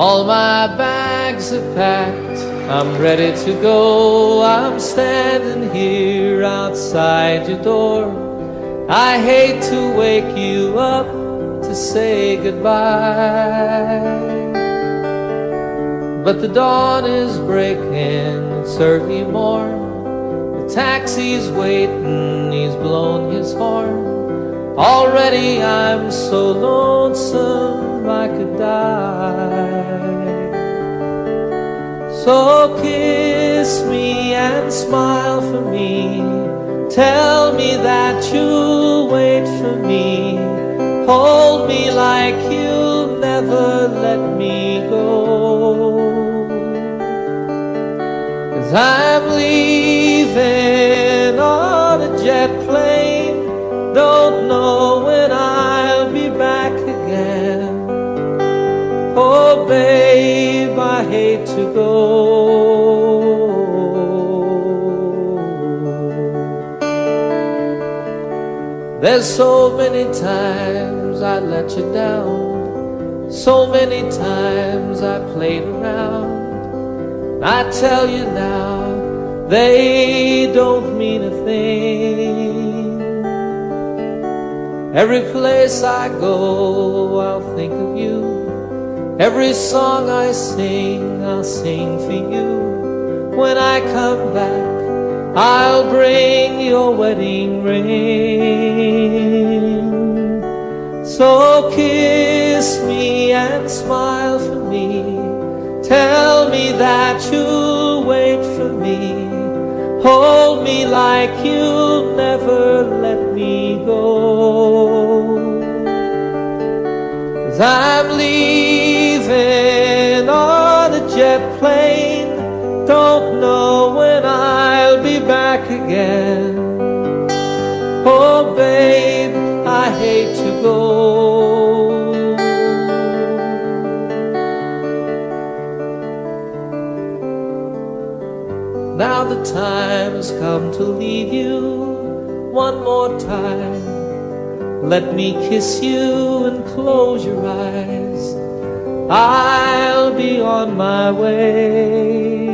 All my bags are packed, I'm ready to go. I'm standing here outside your door. I hate to wake you up to say goodbye, but the dawn is breaking, it's early morn. The taxi's waiting, he's blown his horn. Already I'm so lonesome I could die. So kiss me and smile for me. Tell me that you'll wait for me. Hold me like you'll never let me go. 'Cause I'm leaving on a jet plane. Don't know when I'll be back again. Oh babe, I hate to go. There's so many times I let you down, so many times I played around. I tell you now, they don't mean a thing. Every place I go, I'll think of you. Every song I sing, I'll sing for you. When I come back, I'll bring your wedding ring. So kiss me and smile for me. Tell me that you'll wait for me. Hold me like you'll never let me go. 'Cause I'm leaving on a jet plane. Don't know when I'll be back again. Oh babe, I hate to go. Now the time has come to leave you one more time. Let me kiss you and close your eyes. I'll be on my way.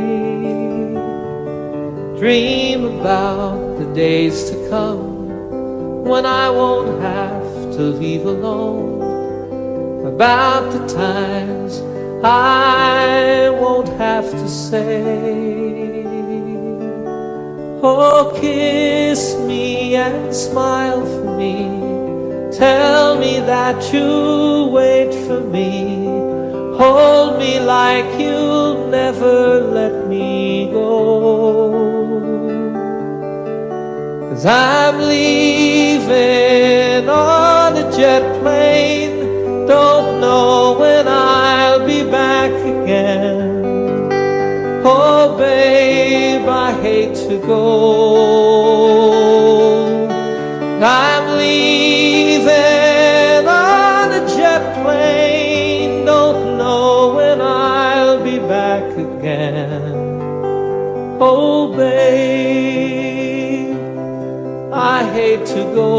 Dream about the days to come when I won't have to leave alone. About the times I won't have to say. Oh, kiss me and smile for me. Tell me that you'll wait for me. Hold me like you'll never let me go. 'Cause I'm leaving on a jet plane. Don't know when I'll be back again. Oh babe, I hate to go. I'm leaving on a jet plane. Don't know when I'll be back again. Oh babe, I hate to go.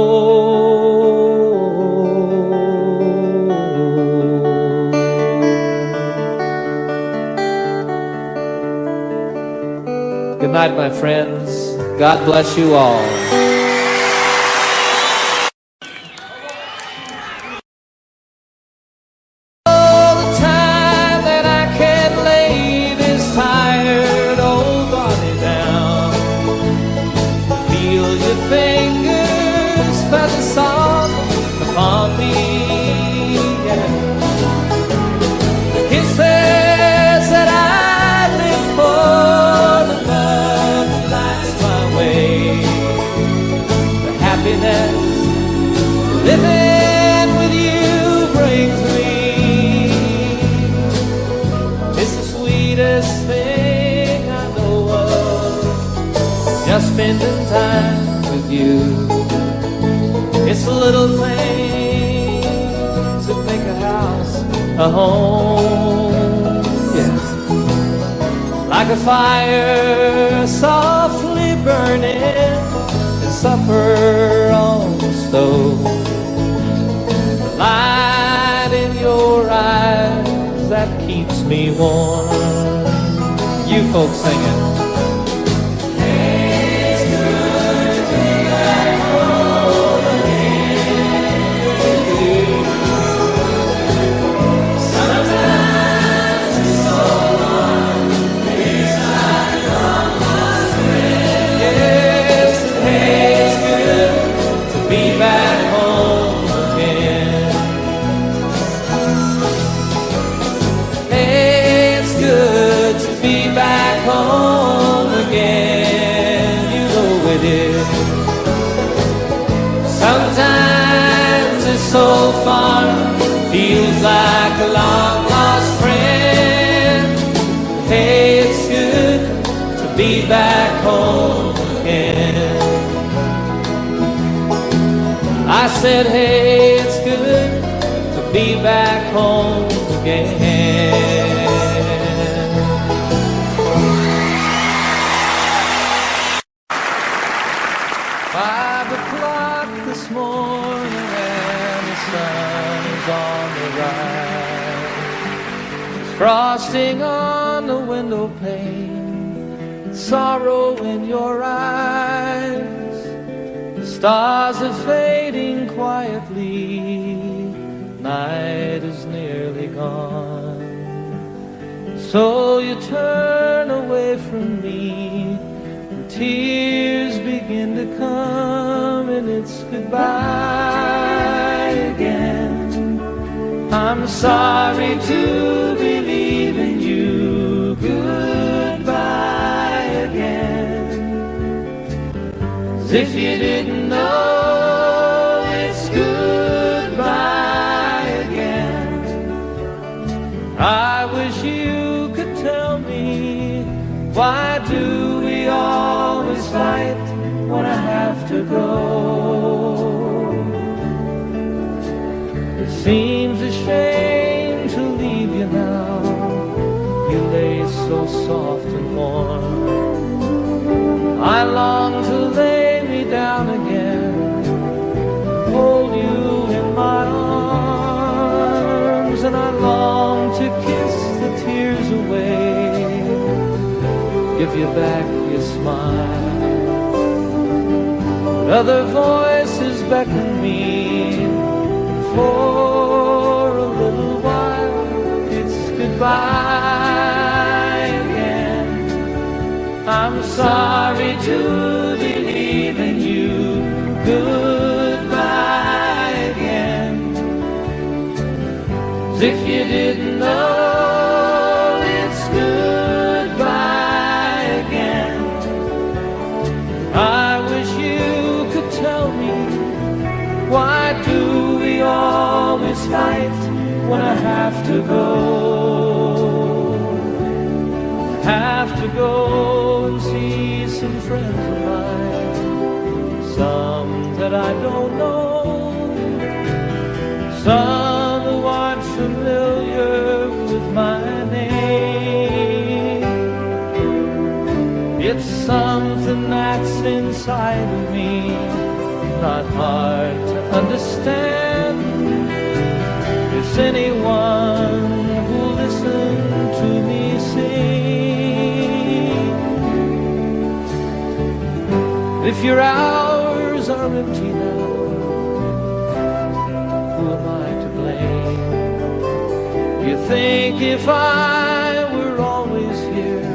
Good night, my friends. God bless you all. All the time that I can't lay this tired old body down. Feel your fingers press the song upon me. Yeah. The kisses that I live for, the love lights my way. The happiness living with you brings me. It's the sweetest thing I know of, just spending time with you. It's the little things that make a house a home. Yeah. Like a fire softly burning and supper on the stove. The light in your eyes that keeps me warm. You folks sing it. Sometimes it's so far, feels like a long lost friend. Hey, it's good to be back home again. I said, hey, it's good to be back home again. 5 o'clock this morning and the sun is on the rise. There's frosting on the window pane, sorrow in your eyes. The stars are fading quietly, night is nearly gone. So you turn away from me, tears begin to come, and it's goodbye again. I'm sorry to be leaving you, goodbye again. As if you didn't know, it's goodbye again. I wish you could tell me, why do we always fight when I have to go? It seems a shame to leave you now. You lay so soft and warm. I long to lay me down again, hold you in my arms, and I long to kiss the tears away, give you back your smile. Other voices beckon me, for a little while it's goodbye again. I'm sorry to be leaving you, goodbye again. As if you didn't know, it's goodbye again. I wish you could tell me, why do we always fight when I have to go? I have to go and see some friends of mine, some that I don't know, some who aren't familiar with my name. It's something that's inside of me, not hard to understand. If anyone who'll listen to me sing, if your hours are empty now, who am I to blame? You think if I were always here,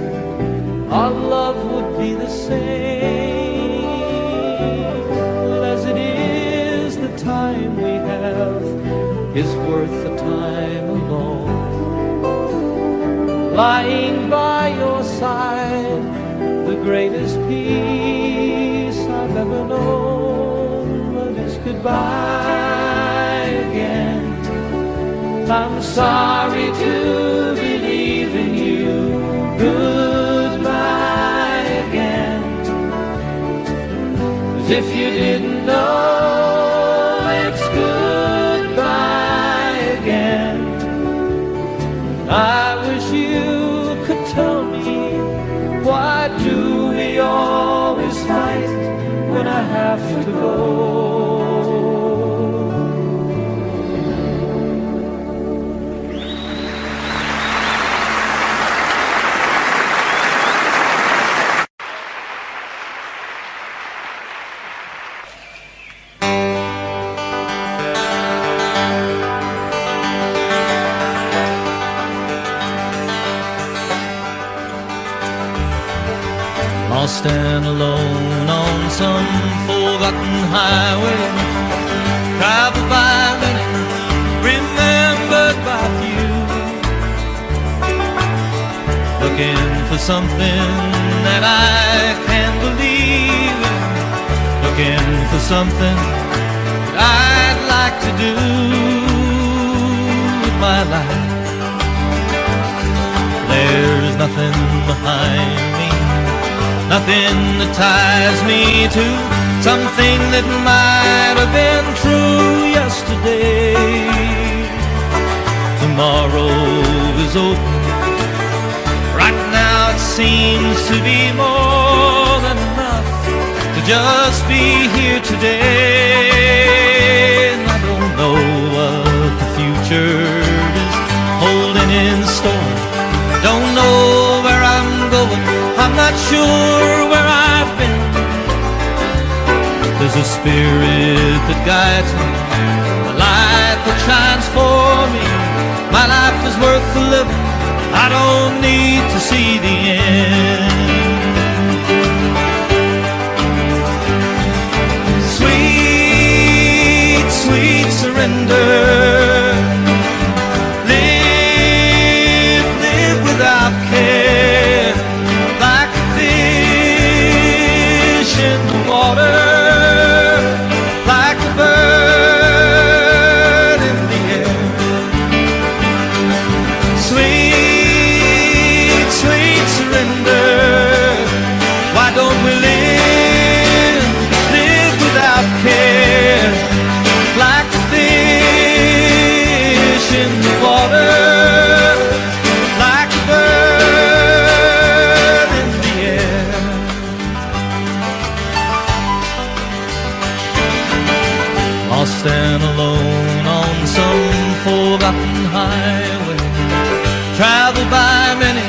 our love would be the same. Well, as it is, the time we have is worth the time alone. Lying by your side, the greatest peace I've ever known. But it's goodbye again. I'm sorry to be leaving you, goodbye again. As if you didn't know, it's goodbye again. I wish you could tell me, why do we always fight when I have to go? lost and alone on some forgotten highway, traveled by many, remembered by few, looking for something that I can't believe in, looking for something that I'd like to do with my life. There's nothing behind me, nothing that ties me to something that might have been true yesterday. Tomorrow is open. Right now it seems to be more than enough to just be here today. And I don't know what the future is holding in store. Don't know where I'm going, I'm not sure where I've been. There's a spirit that guides me, a light that shines for me. My life is worth the living, I don't need to see the end. Sweet, sweet surrender. Without care, like a fish in the water, like a bird in the air. Sweet, sweet surrender. Why don't we live without care, like a fish in the water? Lost and alone on some forgotten highway, traveled by many,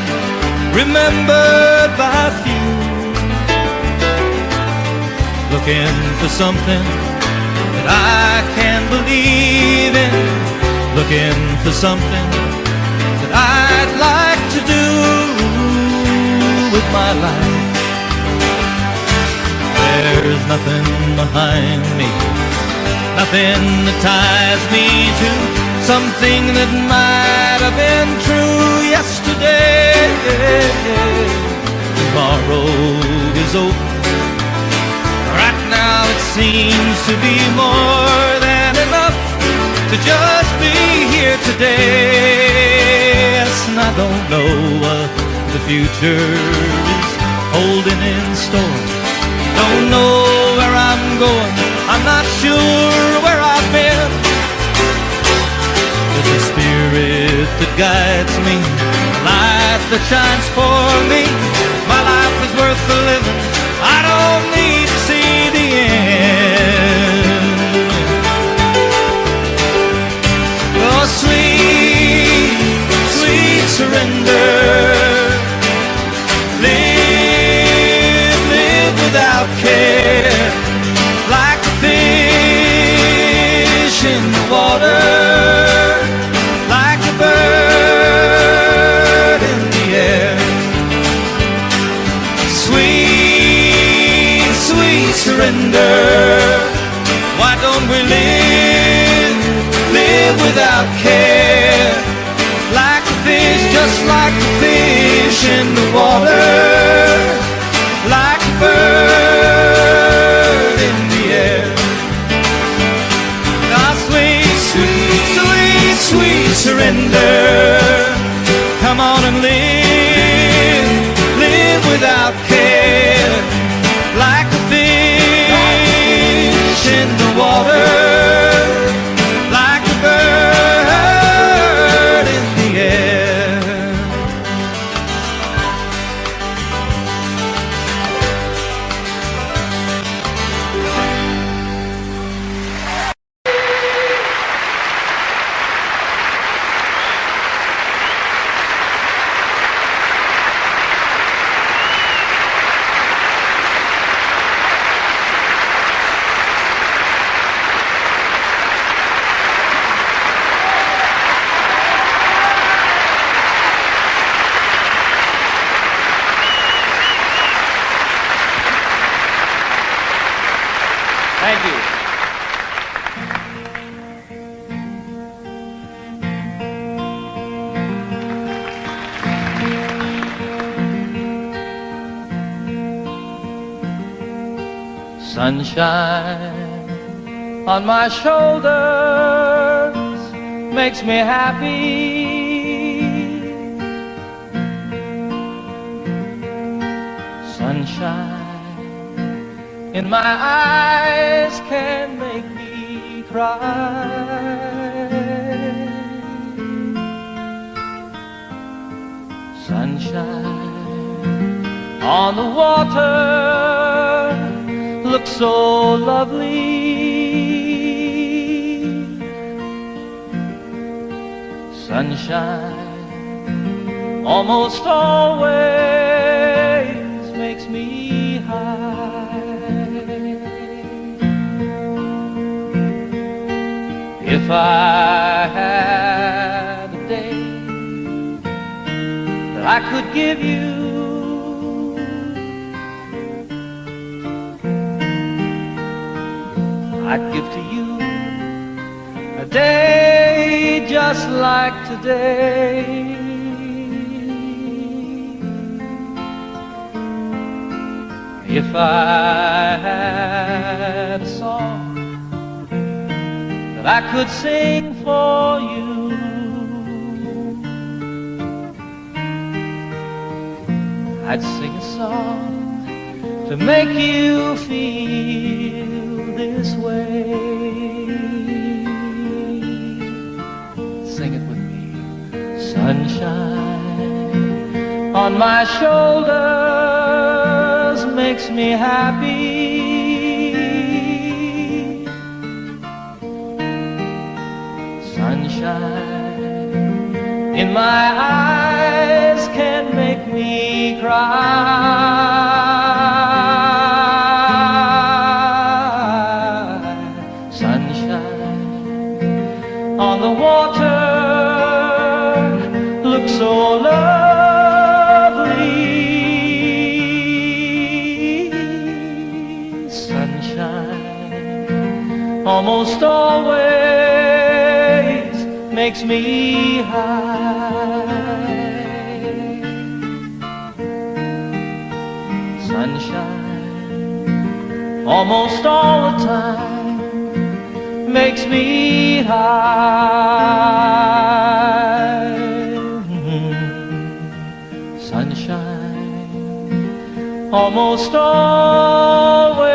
remembered by few, looking for something that I can't believe in, looking for something that I'd like to do with my life. There's nothing behind me, nothing that ties me to something that might have been true yesterday. Tomorrow is open. Right now it seems to be more than enough to just be here today. Yes, and I don't know what the future is holding in store. Don't know where I'm going, I'm not sure where I've been. There's a spirit that guides me, a light that shines for me. My life is worth the living, I don't need to see the end. Oh, sweet, sweet surrender. Live without care, like a fish in the water, like a bird in the air. Sweet, sweet surrender. Why don't we live without care, like a fish, just like a fish in the water, like a bird in the air. Ah, sweet, sweet, sweet, sweet surrender. Come on and live without care, like a fish in the water, like a bird in the air. Thank you. Sunshine on my shoulders makes me happy. Sunshine in my eyes can make me cry. Sunshine on the water looks so lovely. Sunshine almost always makes me high. If I had a day that I could give you, I'd give to you a day just like today. If I had a song that I could sing for you, I'd sing a song to make you feel this way. Sing it with me. Sunshine on my shoulders makes me happy. Sunshine in my eyes can make me cry. Sunshine on the water looks so lovely. Sunshine almost always makes me high. Sunshine almost all the time makes me high. Sunshine almost always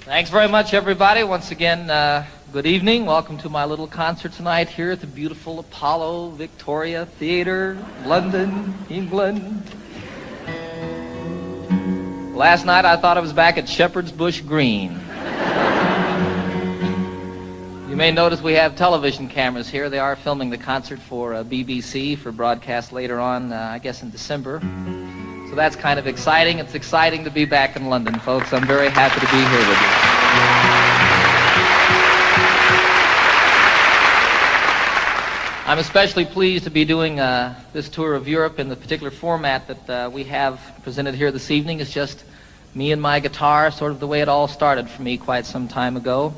Thanks very much, everybody. Once again, good evening. Welcome to my little concert tonight here at the beautiful Apollo Victoria Theatre, London, England. Last night I thought I was back at Shepherd's Bush Green. You may notice we have television cameras here. They are filming the concert for BBC for broadcast later on, I guess in December. So that's kind of exciting. It's exciting to be back in London, folks. I'm very happy to be here with you. I'm especially pleased to be doing this tour of Europe in the particular format that we have presented here this evening. It's just me and my guitar, sort of the way it all started for me quite some time ago.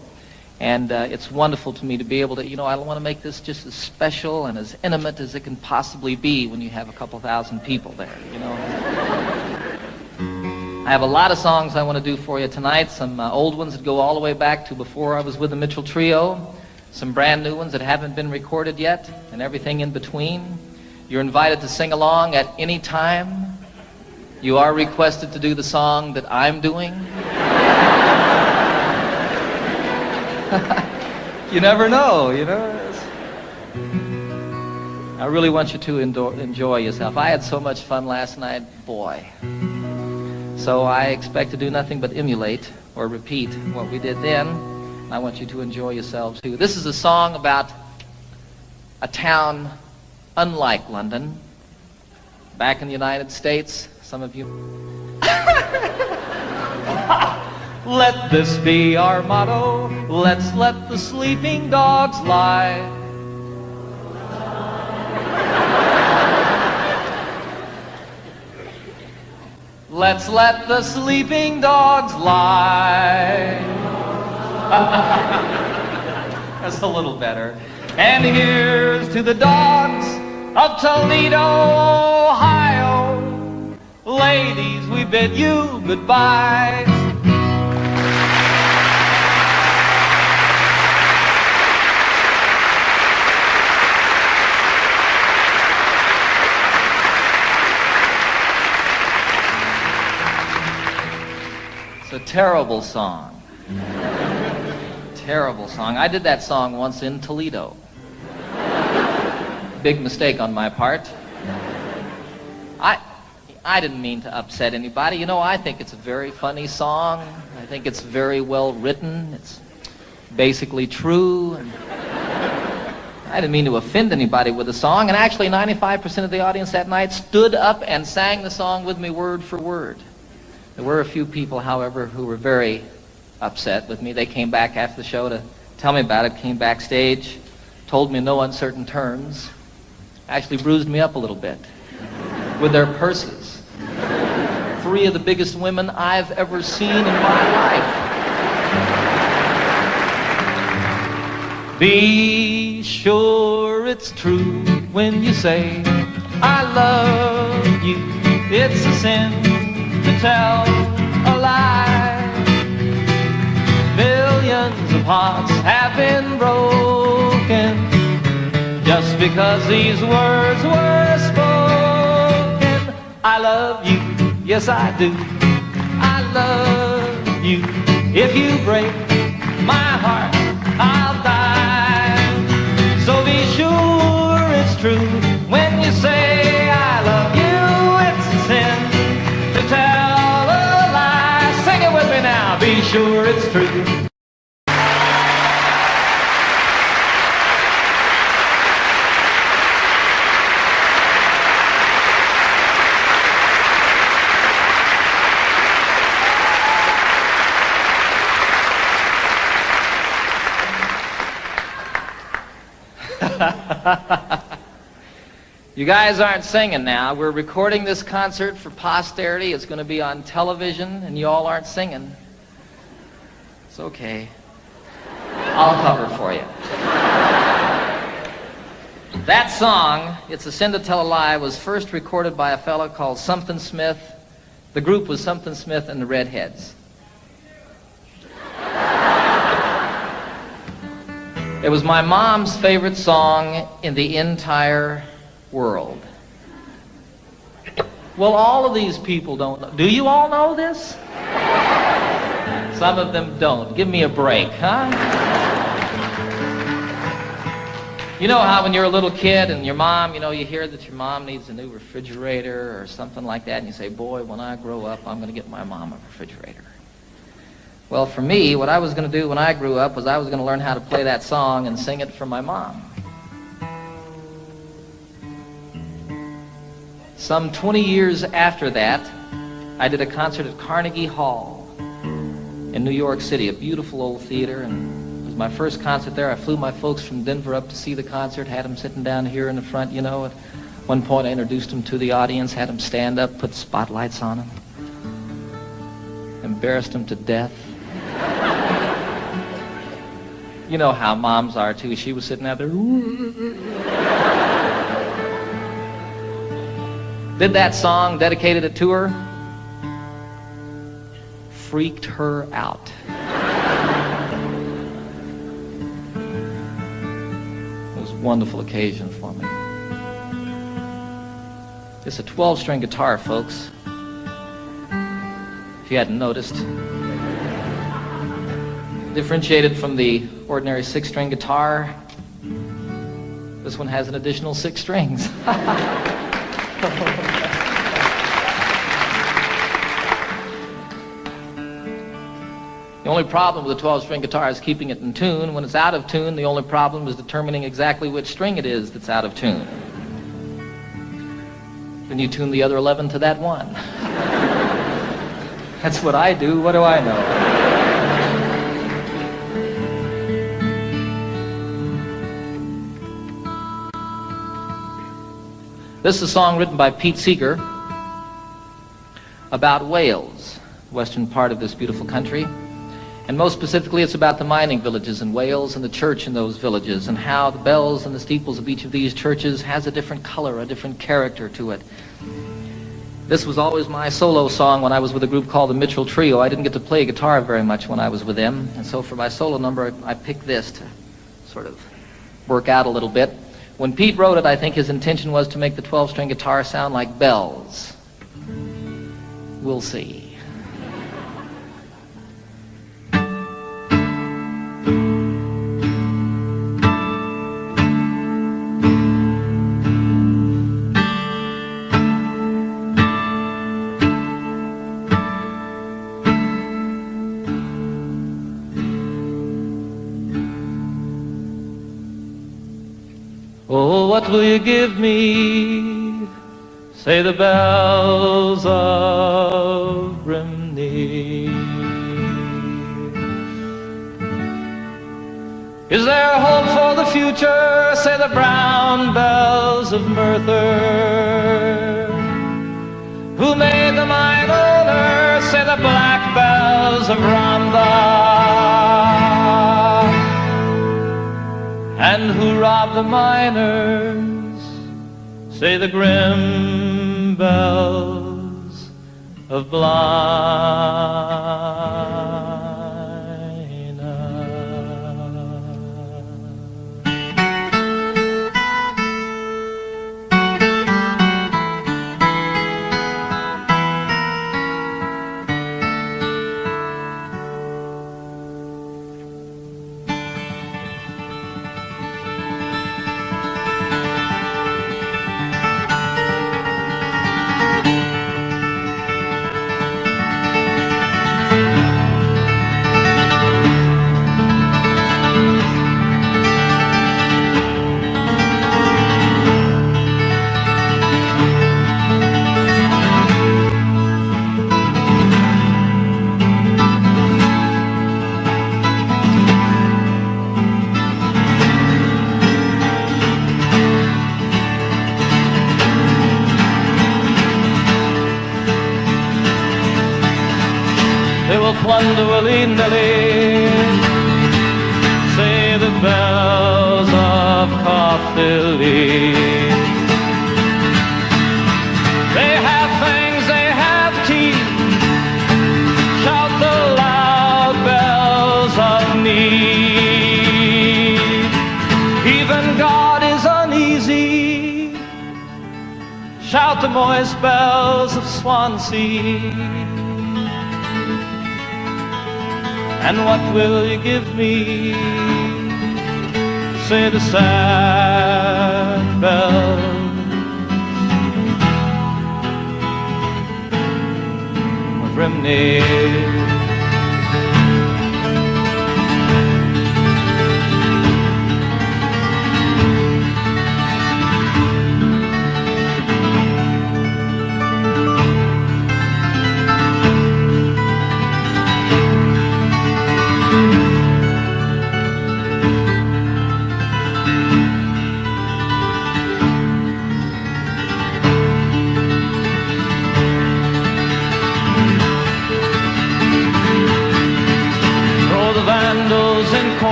And it's wonderful to me to be able to, I want to make this just as special and as intimate as it can possibly be when you have a couple thousand people there, I have a lot of songs I want to do for you tonight, some old ones that go all the way back to before I was with the Mitchell Trio, some brand new ones that haven't been recorded yet, and everything in between. You're invited to sing along at any time. You are requested to do the song that I'm doing. You never know, I really want you to enjoy yourself. I had so much fun last night, boy. So I expect to do nothing but emulate or repeat what we did then. I want you to enjoy yourselves too. This is a song about a town unlike London. Back in the United States, some of you... Let this be our motto. Let's let the sleeping dogs lie. Let's let the sleeping dogs lie. That's a little better. And here's to the dogs of Toledo, Ohio. Ladies, we bid you goodbye. It's a terrible song. Terrible song. I did that song once in Toledo. Big mistake on my part. I didn't mean to upset anybody. You know, I think it's a very funny song. I think it's very well written. It's basically true. And I didn't mean to offend anybody with the song. And actually, 95% of the audience that night stood up and sang the song with me word for word. There were a few people, however, who were very upset with me. They came back after the show to tell me about it, came backstage, told me in no uncertain terms, actually bruised me up a little bit with their purses. 3 of the biggest women I've ever seen in my life. Be sure it's true when you say, I love you. It's a sin to tell a lie. Millions of hearts have been broken just because these words were spoken. I love you, yes I do. I love you. If you break my heart, I'll die. So be sure it's true when you say I love you. It's a sin to tell a lie. Sing it with me now. Be sure it's true. You guys aren't singing now. We're recording this concert for posterity. It's going to be on television, and you all aren't singing. It's okay. I'll cover for you. That song, It's a Sin to Tell a Lie, was first recorded by a fellow called Something Smith. The group was Something Smith and the Redheads. It was my mom's favorite song in the entire world. Well, all of these people don't know. Do you all know this? Some of them don't. Give me a break, huh? You know how when you're a little kid and your mom, you know, you hear that your mom needs a new refrigerator or something like that, and you say, boy, when I grow up, I'm going to get my mom a refrigerator. Well, for me, what I was going to do when I grew up was I was going to learn how to play that song and sing it for my mom. Some 20 years after that, I did a concert at Carnegie Hall in New York City, a beautiful old theater, and it was my first concert there. I flew my folks from Denver up to see the concert, had them sitting down here in the front, you know. At one point I introduced them to the audience, had them stand up, put spotlights on them, embarrassed them to death. You know how moms are too. She was sitting out there. Did that song, dedicated it to her. Freaked her out. It was a wonderful occasion for me. It's a 12-string guitar, folks. If you hadn't noticed. Differentiated from the ordinary 6-string guitar, this one has an additional 6 strings. The only problem with a 12-string guitar is keeping it in tune. When it's out of tune, the only problem is determining exactly which string it is that's out of tune. Then you tune the other 11 to that one. That's what I do. What do I know? This is a song written by Pete Seeger about Wales, the western part of this beautiful country. And most specifically, it's about the mining villages in Wales and the church in those villages and how the bells and the steeples of each of these churches has a different color, a different character to it. This was always my solo song when I was with a group called the Mitchell Trio. I didn't get to play guitar very much when I was with them, and so for my solo number, I picked this to sort of work out a little bit. When Pete wrote it, I think his intention was to make the 12-string guitar sound like bells. We'll see. Oh, what will you give me? Say the bells of Brimney. Is there hope for the future? Say the brown bells of Merthyr. Who made the mine owner? Say the black bells of Rhondda. And who robbed the miners? Say the grim bells of Blaina. Plunder willy-nilly, say the bells of Caerphilly. They have fangs, they have teeth, shout the loud bells of need. Even God is uneasy, shout the moist bells of Swansea. And what will you give me? Say the sad bells of Brimney.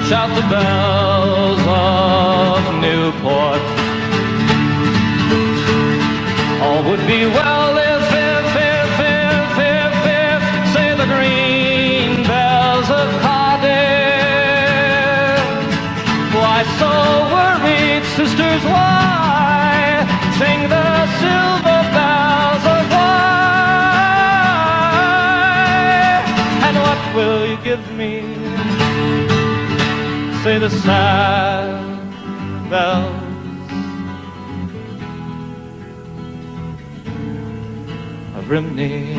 Shout the bells of Newport. All would be well if, say the green bells of Cardiff. Why so worried, sisters, why sing the silver bells of why? And what will you give me? Say the sad bells of Brimney.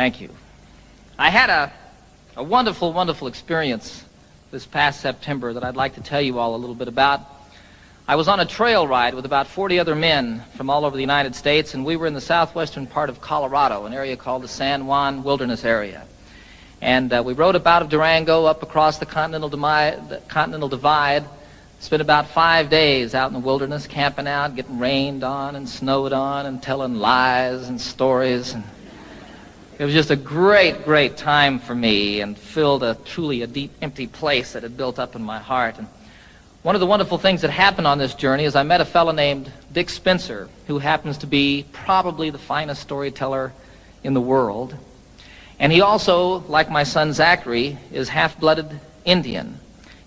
Thank you. I had a wonderful, wonderful experience this past September that I'd like to tell you all a little bit about. I was on a trail ride with about 40 other men from all over the United States, and we were in the southwestern part of Colorado, an area called the San Juan Wilderness Area. And we rode up out of Durango up across the Continental Divide, spent about 5 days out in the wilderness, camping out, getting rained on and snowed on and telling lies and stories. And it was just a great, great time for me and filled truly a deep, empty place that had built up in my heart. And one of the wonderful things that happened on this journey is I met a fellow named Dick Spencer, who happens to be probably the finest storyteller in the world. And he also, like my son Zachary, is half-blooded Indian.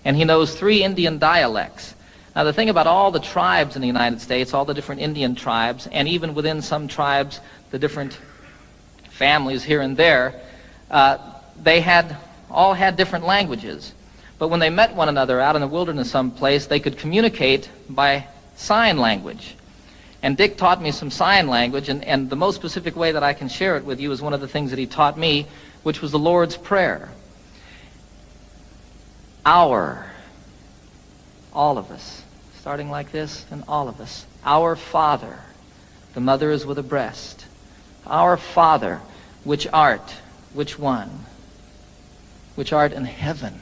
And he knows 3 Indian dialects. Now, the thing about all the tribes in the United States, all the different Indian tribes, and even within some tribes, the different families here and there, they all had different languages. But when they met one another out in the wilderness someplace, they could communicate by sign language. And Dick taught me some sign language, and the most specific way that I can share it with you is one of the things that he taught me, which was the Lord's Prayer. Our, all of us, starting like this, and all of us. Our Father, the mother is with a breast. Our Father, which art, which one? Which art in heaven.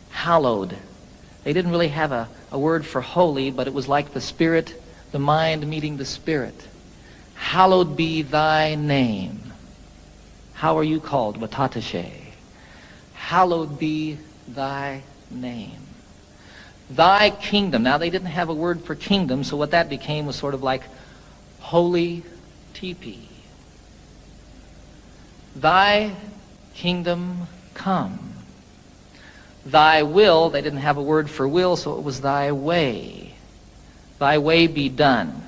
Hallowed. They didn't really have a word for holy, but it was like the Spirit, the mind meeting the Spirit. Hallowed be thy name. How are you called? Watatashe. Hallowed be thy name. Thy kingdom. Now, they didn't have a word for kingdom, so what that became was sort of like holy teepee. Thy kingdom come. Thy will, they didn't have a word for will, so it was thy way. Thy way be done.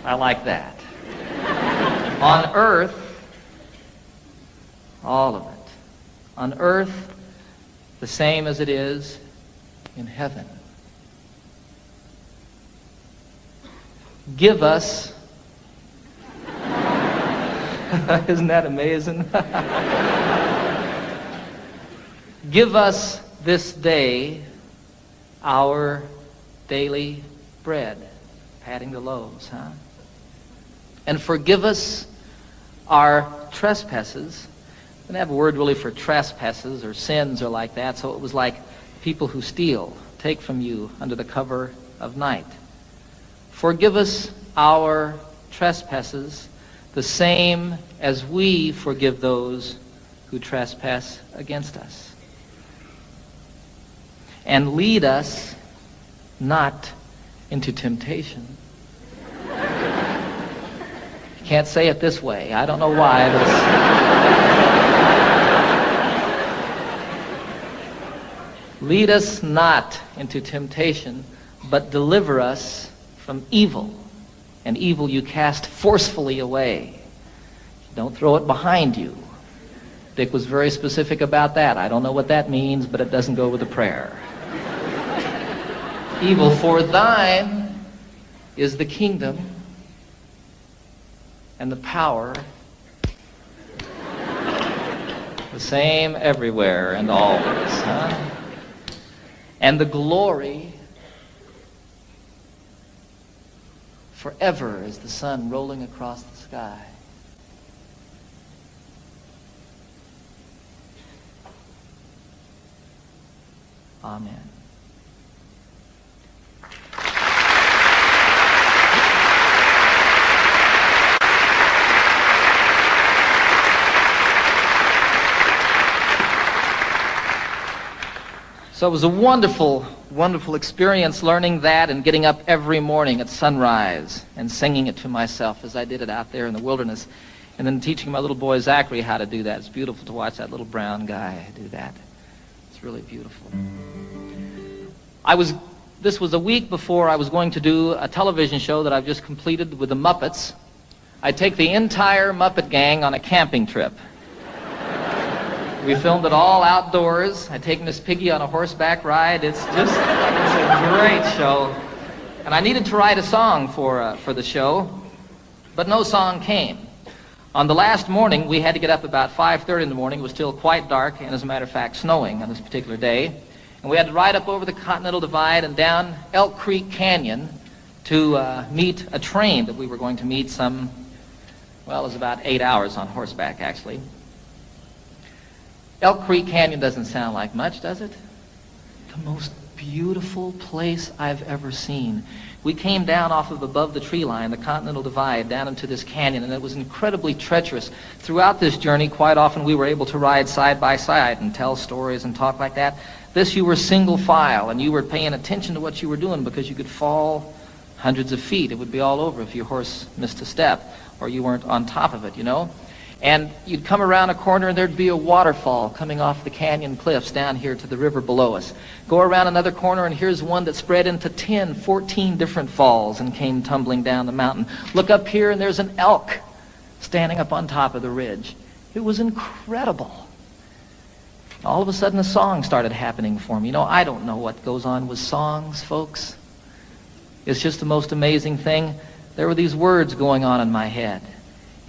I like that. On earth, all of it. On earth, the same as it is in heaven. Give us, isn't that amazing? Give us this day our daily bread. Patting the loaves, huh? And forgive us our trespasses. We didn't have a word really for trespasses or sins or like that, so it was like people who steal, take from you under the cover of night. Forgive us our trespasses, the same as we forgive those who trespass against us. And lead us not into temptation. You can't say it this way. I don't know why. Lead us not into temptation, but deliver us from evil. And evil you cast forcefully away. Don't throw it behind you. Dick was very specific about that. I don't know what that means, but it doesn't go with the prayer. Evil, for thine is the kingdom and the power, the same everywhere and always, huh? And the glory forever as the sun rolling across the sky. Amen. So it was a wonderful, wonderful experience learning that and getting up every morning at sunrise and singing it to myself as I did it out there in the wilderness. And then teaching my little boy Zachary how to do that. It's beautiful to watch that little brown guy do that. It's really beautiful. This was a week before I was going to do a television show that I've just completed with the Muppets. I take the entire Muppet gang on a camping trip. We filmed it all outdoors. I take Miss Piggy on a horseback ride. It's a great show. And I needed to write a song for the show, but no song came. On the last morning, we had to get up about 5:30 in the morning. It was still quite dark, and as a matter of fact, snowing on this particular day. And we had to ride up over the Continental Divide and down Elk Creek Canyon to meet a train that we were going to meet it was about 8 hours on horseback, actually. Elk Creek Canyon doesn't sound like much, does it? The most beautiful place I've ever seen. We came down off of above the tree line, the Continental Divide, down into this canyon, and it was incredibly treacherous. Throughout this journey, quite often we were able to ride side by side and tell stories and talk like that. This, you were single file, and you were paying attention to what you were doing because you could fall hundreds of feet. It would be all over if your horse missed a step or you weren't on top of it, you know. And you'd come around a corner and there'd be a waterfall coming off the canyon cliffs down here to the river below us. Go around another corner and here's one that spread into 10, 14 different falls and came tumbling down the mountain. Look up here and there's an elk standing up on top of the ridge. It was incredible. All of a sudden a song started happening for me. You know, I don't know what goes on with songs, folks. It's just the most amazing thing. There were these words going on in my head.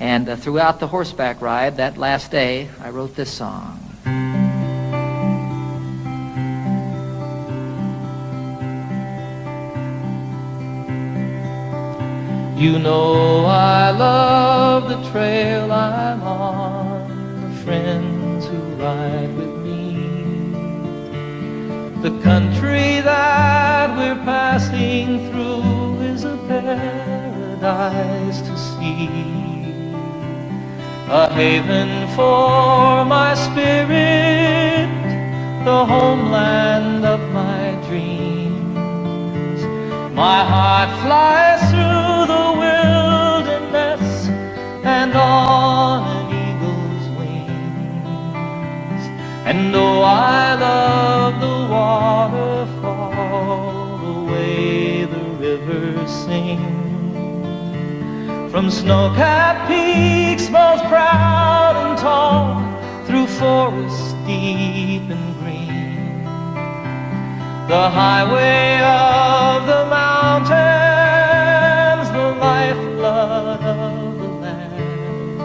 And throughout the horseback ride, that last day, I wrote this song. You know I love the trail I'm on, the friends who ride with me, the country that we're passing through is a paradise to see. A haven for my spirit, the homeland of my dreams. My heart flies through the wilderness and on an eagle's wings. And though I love the waterfall, the way the river sings, from snow-capped peaks most proud and tall, through forests deep and green, the highway of the mountains, the lifeblood of the land.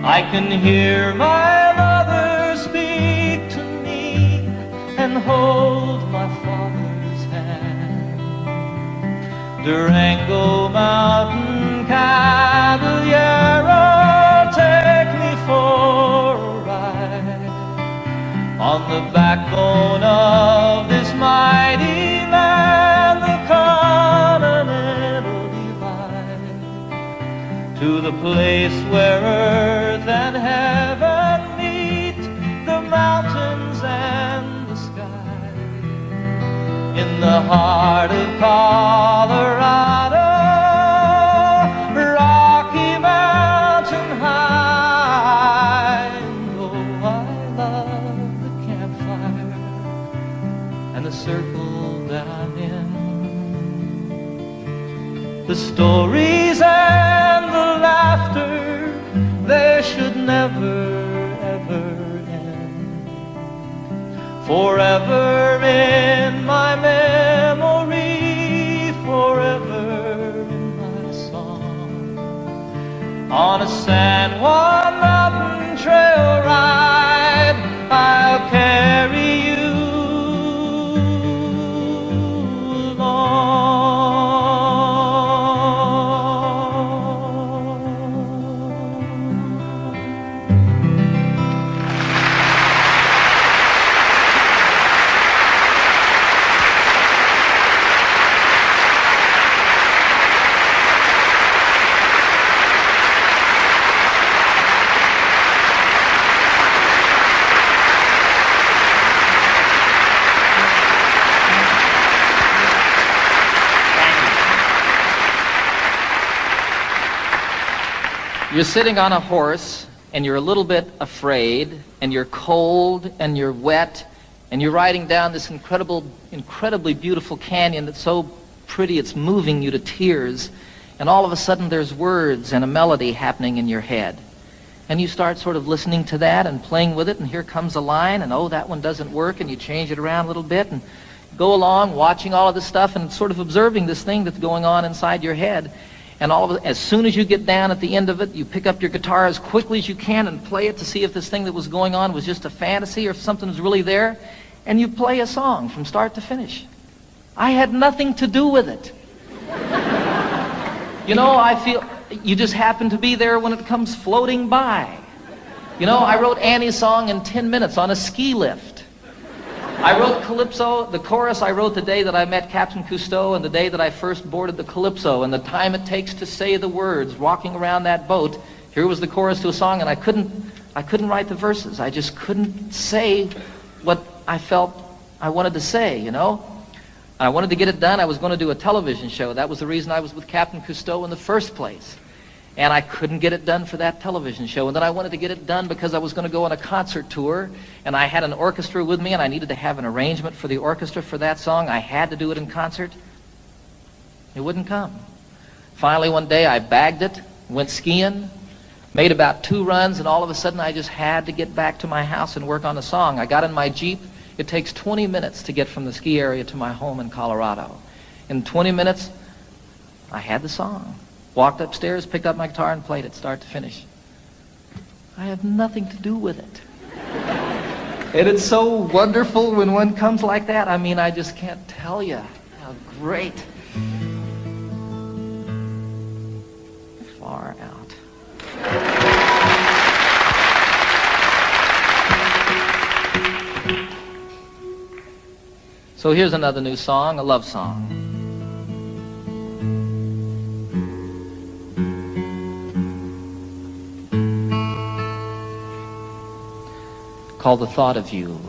I can hear my mother speak to me and hold my father's hand. Durango Mountain Caballero, take me for a ride on the backbone of this mighty land, the Continental Divide, to the place where earth and heaven meet, the mountains and the sky, in the heart of Colorado. Circle that I'm in, the stories and the laughter, they should never, ever end. Forever in my memory, forever in my song. On a San Juan mountain trail ride, I'll carry you You're sitting on a horse, and you're a little bit afraid, and you're cold, and you're wet, and you're riding down this incredibly beautiful canyon that's so pretty it's moving you to tears, and all of a sudden there's words and a melody happening in your head. And you start sort of listening to that and playing with it, and here comes a line, and oh, that one doesn't work, and you change it around a little bit, and go along watching all of this stuff and sort of observing this thing that's going on inside your head. And as soon as you get down at the end of it, you pick up your guitar as quickly as you can and play it to see if this thing that was going on was just a fantasy or if something was really there. And you play a song from start to finish. I had nothing to do with it. You know, I feel you just happen to be there when it comes floating by. You know, I wrote Annie's song in 10 minutes on a ski lift. I wrote Calypso, the chorus I wrote the day that I met Captain Cousteau and the day that I first boarded the Calypso, and the time it takes to say the words walking around that boat. Here was the chorus to a song, and I couldn't write the verses. I just couldn't say what I felt I wanted to say, you know. I wanted to get it done. I was going to do a television show. That was the reason I was with Captain Cousteau in the first place. And I couldn't get it done for that television show. And then I wanted to get it done because I was going to go on a concert tour, and I had an orchestra with me, and I needed to have an arrangement for the orchestra for that song. I had to do it in concert. It wouldn't come. Finally, one day, I bagged it, went skiing, made about 2 runs, and all of a sudden, I just had to get back to my house and work on the song. I got in my Jeep. It takes 20 minutes to get from the ski area to my home in Colorado. In 20 minutes, I had the song. Walked upstairs, picked up my guitar, and played it start to finish. I had nothing to do with it. And it's so wonderful when one comes like that. I mean, I just can't tell you how great. Far out. So here's another new song, a love song. Called The Thought of You.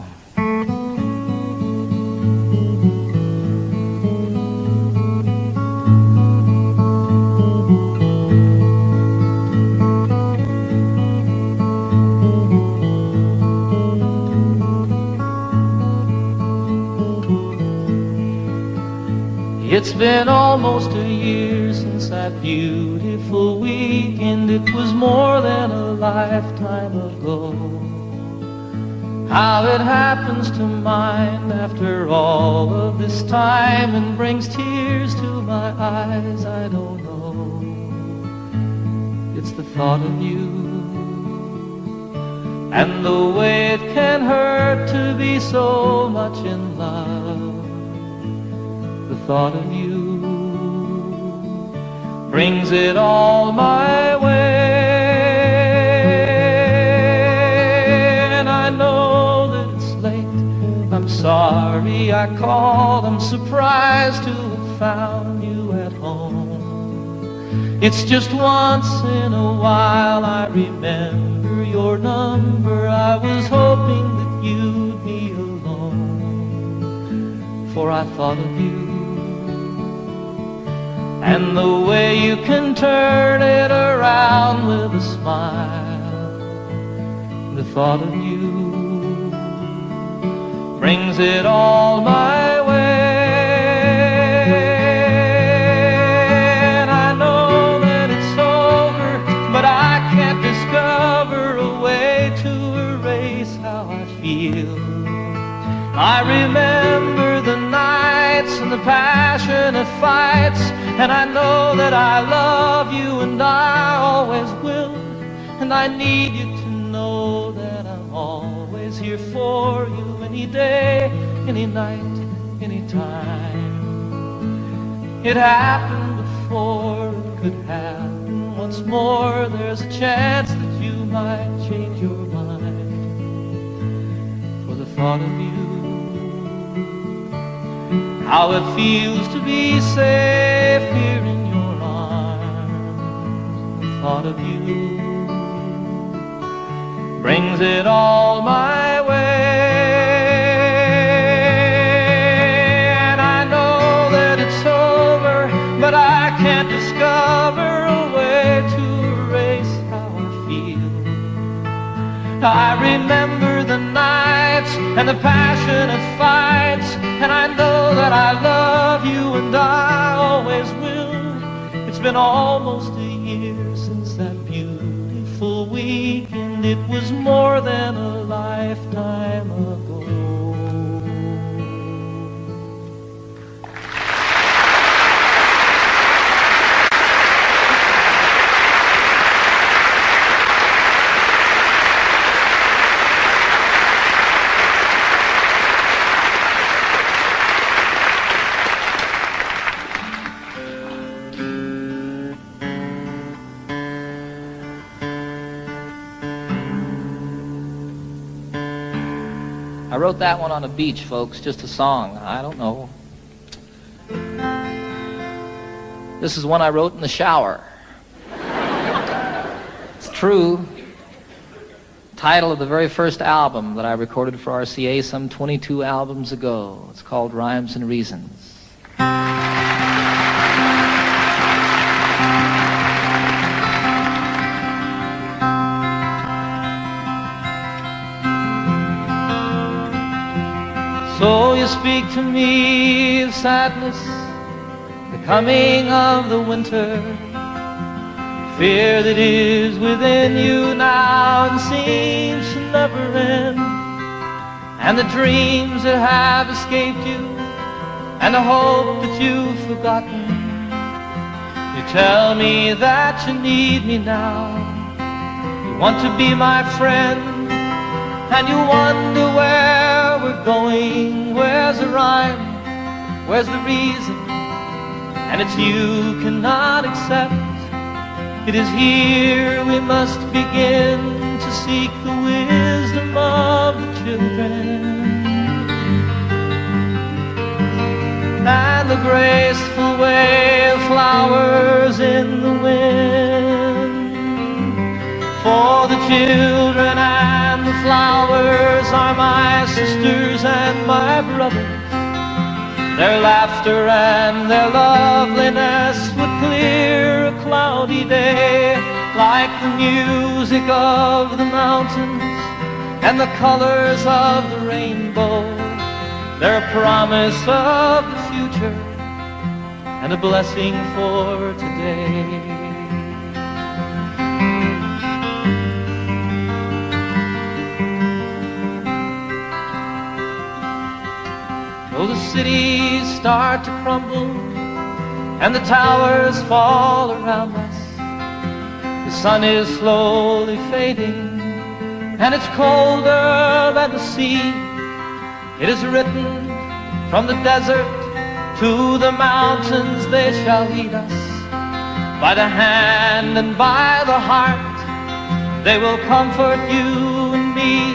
It's been almost a year since that beautiful weekend. It was more than a lifetime ago. How it happens to mind after all of this time and brings tears to my eyes, I don't know. It's the thought of you and the way it can hurt to be so much in love. The thought of you brings it all my way. I'm sorry I called, I'm surprised to have found you at home. It's just once in a while I remember your number. I was hoping that you'd be alone, for I thought of you and the way you can turn it around with a smile. The thought of you brings it all my way. And I know that it's over, but I can't discover a way to erase how I feel. I remember the nights and the passionate fights, and I know that I love you and I always will. And I need you to know that I'm always here for you. Any day, any night, any time. It happened before, it could happen once more. There's a chance that you might change your mind. For the thought of you, how it feels to be safe here in your arms. The thought of you brings it all my way. But I can't discover a way to erase how I feel. I remember the nights and the passionate fights, and I know that I love you and I always will. It's been almost a year since that beautiful weekend. It was more than a lifetime ago. I wrote that one on a beach, folks, just a song. I don't know. This is one I wrote in the shower. It's true. Title of the very first album that I recorded for RCA some 22 albums ago. It's called Rhymes and Reasons. So you speak to me of sadness, the coming of the winter, fear that is within you now and seems to never end, and the dreams that have escaped you, and the hope that you've forgotten. You tell me that you need me now, you want to be my friend, and you wonder where we're going, where's the rhyme, where's the reason, and it's you cannot accept. It is here we must begin to seek the wisdom of the children, and the graceful way of flowers in the wind. For the children and the flowers are my sisters and my brothers. Their laughter and their loveliness would clear a cloudy day, like the music of the mountains and the colors of the rainbow. They're a promise of the future and a blessing for today. Though the cities start to crumble and the towers fall around us, the sun is slowly fading and it's colder than the sea. It is written from the desert to the mountains, they shall lead us by the hand and by the heart. They will comfort you and me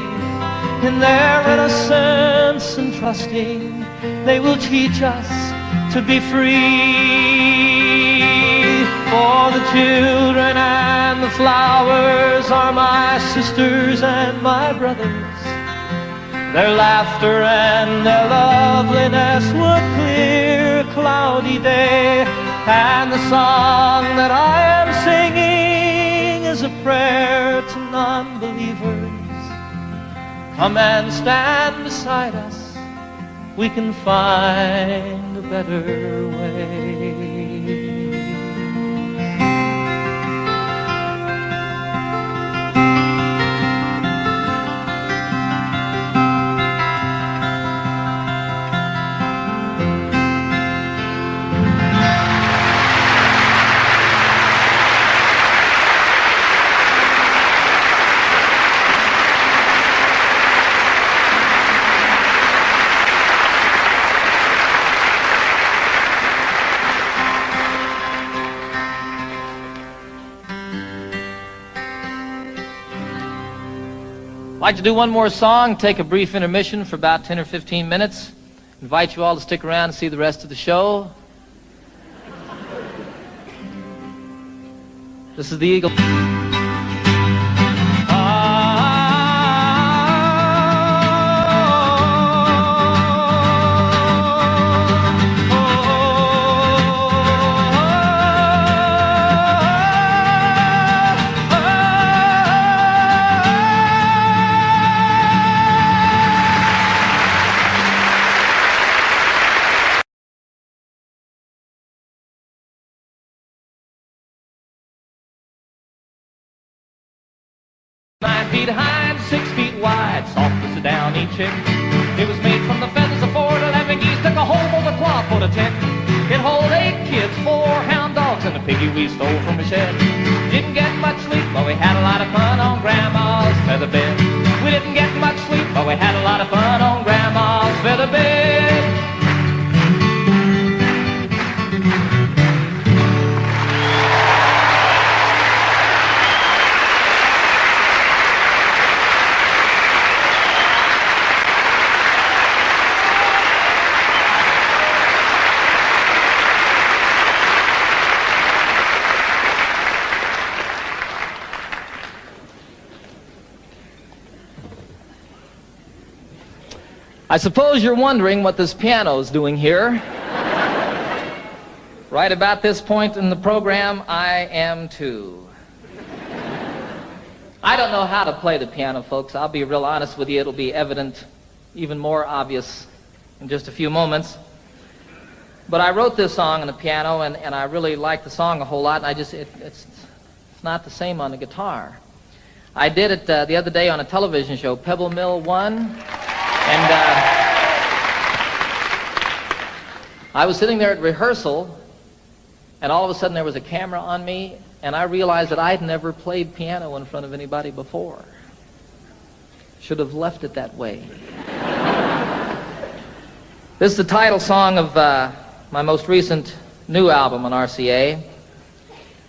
in their innocence and trusting. They will teach us to be free. For the children and the flowers are my sisters and my brothers. Their laughter and their loveliness would clear a cloudy day. And the song that I am singing is a prayer to non-believers. Come and stand beside us. We can find a better way. I'd like to do one more song, take a brief intermission for about 10 or 15 minutes. Invite you all to stick around and see the rest of the show. This is the Eagle. High and 6 feet wide, soft as a downy chick. It was made from the feathers of 4 to 11 geese, took a whole mold of cloth for the tick. It hold 8 kids, 4 hound dogs, and a piggy we stole from a shed. Didn't get much sleep, but we had a lot of fun on Grandma's feather bed. We didn't get much sleep, but we had a lot of fun on Grandma's feather bed. I suppose you're wondering what this piano's doing here. Right about this point in the program, I am too. I don't know how to play the piano, folks. I'll be real honest with you. It'll be evident, even more obvious in just a few moments. But I wrote this song on the piano, and I really like the song a whole lot, and it's not the same on the guitar. I did it the other day on a television show, Pebble Mill 1, and I was sitting there at rehearsal, and all of a sudden there was a camera on me, and I realized that I'd never played piano in front of anybody before. Should have left it that way. This is the title song of my most recent new album on RCA.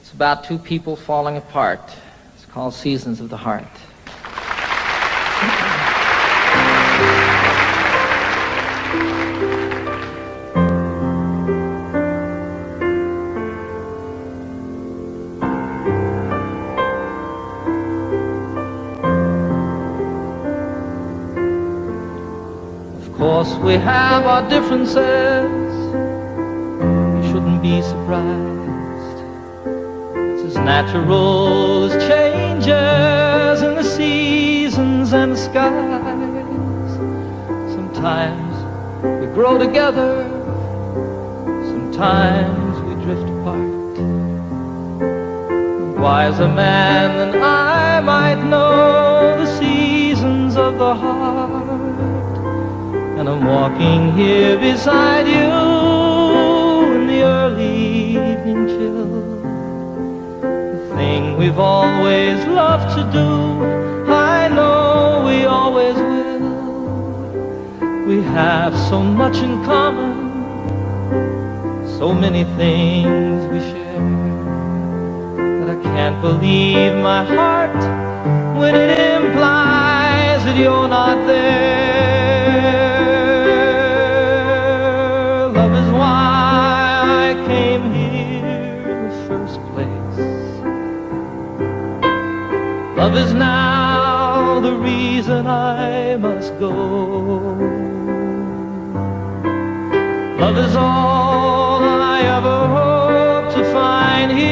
It's about two people falling apart. It's called Seasons of the Heart. Of course we have our differences. You shouldn't be surprised. It's as natural as changes in the seasons and the skies. Sometimes we grow together, sometimes we drift apart. A wiser man than I might know the seasons of the heart. And I'm walking here beside you in the early evening chill. The thing we've always loved to do, I know we always will. We have so much in common, so many things we share, that I can't believe my heart when it implies that you're not there. Love is now the reason I must go. Love is all I ever hope to find here.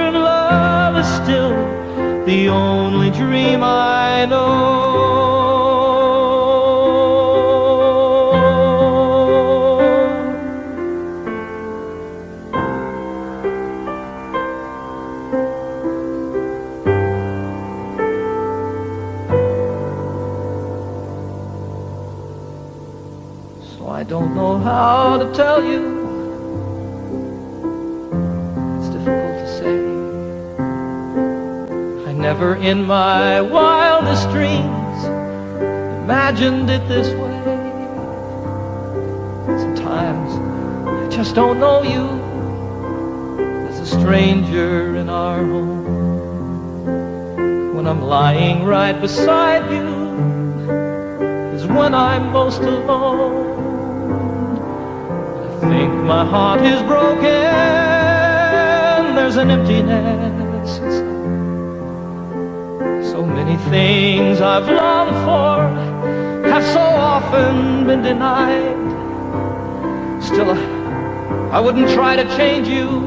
And love is still the only dream I know. I don't know how to tell you. It's difficult to say. I never in my wildest dreams imagined it this way. Sometimes I just don't know you as a stranger in our home. When I'm lying right beside you is when I'm most alone. I think my heart is broken, there's an emptiness inside. So many things I've longed for have so often been denied. Still, I wouldn't try to change you.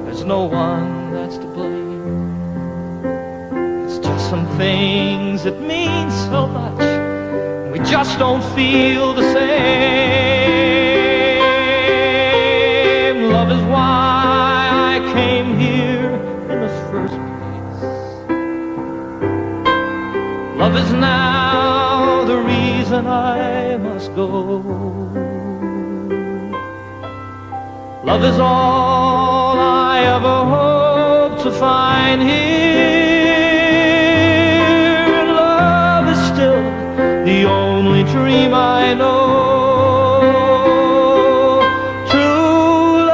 There's no one that's to blame. It's just some things that mean so much, we just don't feel the same. Love is why I came here in the first place. Love is now the reason I must go. Love is all I ever hope to find here. Love is still the only dream I know. True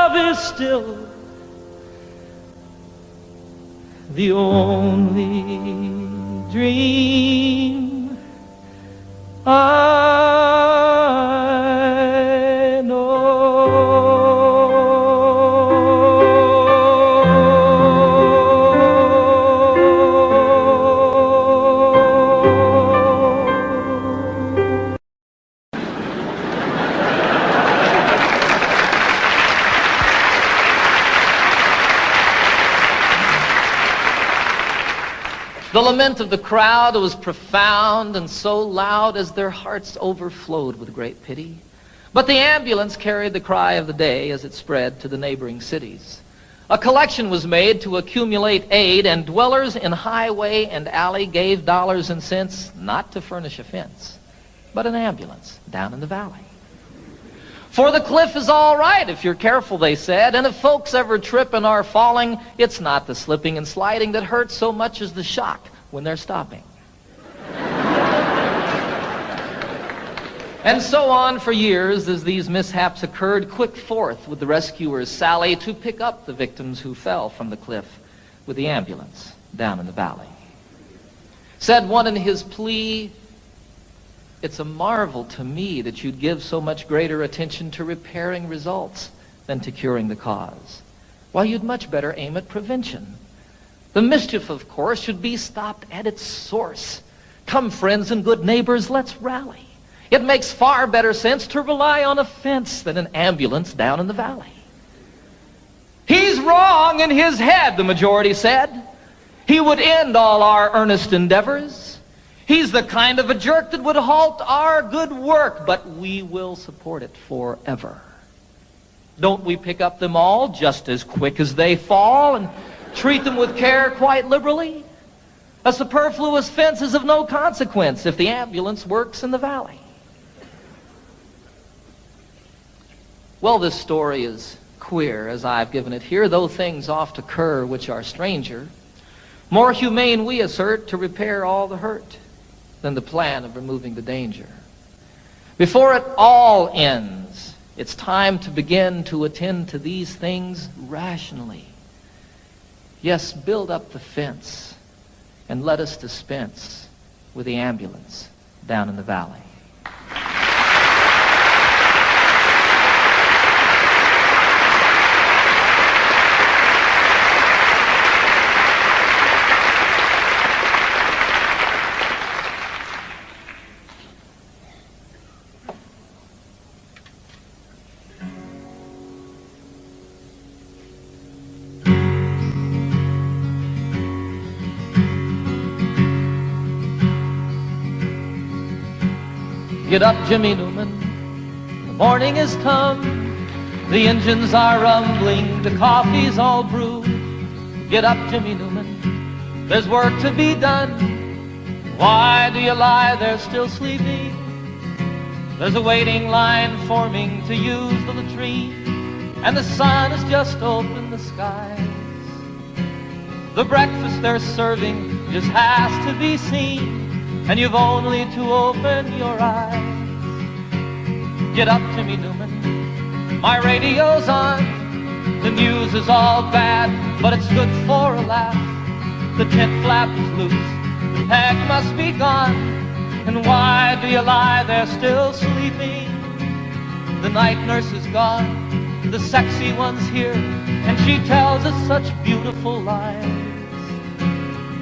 love is still the only dream I know. The lament of the crowd was profound and so loud as their hearts overflowed with great pity. But the ambulance carried the cry of the day as it spread to the neighboring cities. A collection was made to accumulate aid, and dwellers in highway and alley gave dollars and cents not to furnish a fence, but an ambulance down in the valley. For the cliff is all right if you're careful, they said, and if folks ever trip and are falling, it's not the slipping and sliding that hurts so much as the shock when they're stopping. And so on for years as these mishaps occurred, quick forth with the rescuers sally to pick up the victims who fell from the cliff with the ambulance down in the valley. Said one in his plea, "It's a marvel to me that you'd give so much greater attention to repairing results than to curing the cause. Why, you'd much better aim at prevention. The mischief, of course, should be stopped at its source. Come, friends and good neighbors, let's rally. It makes far better sense to rely on a fence than an ambulance down in the valley." "He's wrong in his head," the majority said. "He would end all our earnest endeavors. He's the kind of a jerk that would halt our good work, but we will support it forever. Don't we pick up them all just as quick as they fall and treat them with care quite liberally? A superfluous fence is of no consequence if the ambulance works in the valley." Well, this story is queer as I've given it here, though things oft occur which are stranger. More humane, we assert, to repair all the hurt than the plan of removing the danger. Before it all ends, it's time to begin to attend to these things rationally. Yes, build up the fence and let us dispense with the ambulance down in the valley. Get up, Jimmy Newman, the morning has come. The engines are rumbling, the coffee's all brewed. Get up, Jimmy Newman, there's work to be done. Why do you lie there still sleeping? There's a waiting line forming to use the latrine, and the sun has just opened the skies. The breakfast they're serving just has to be seen, and you've only to open your eyes. Get up, Jimmy Newman, my radio's on. The news is all bad, but it's good for a laugh. The tent flap is loose, the peg must be gone. And why do you lie there still sleeping? The night nurse is gone, the sexy one's here, and she tells us such beautiful lies.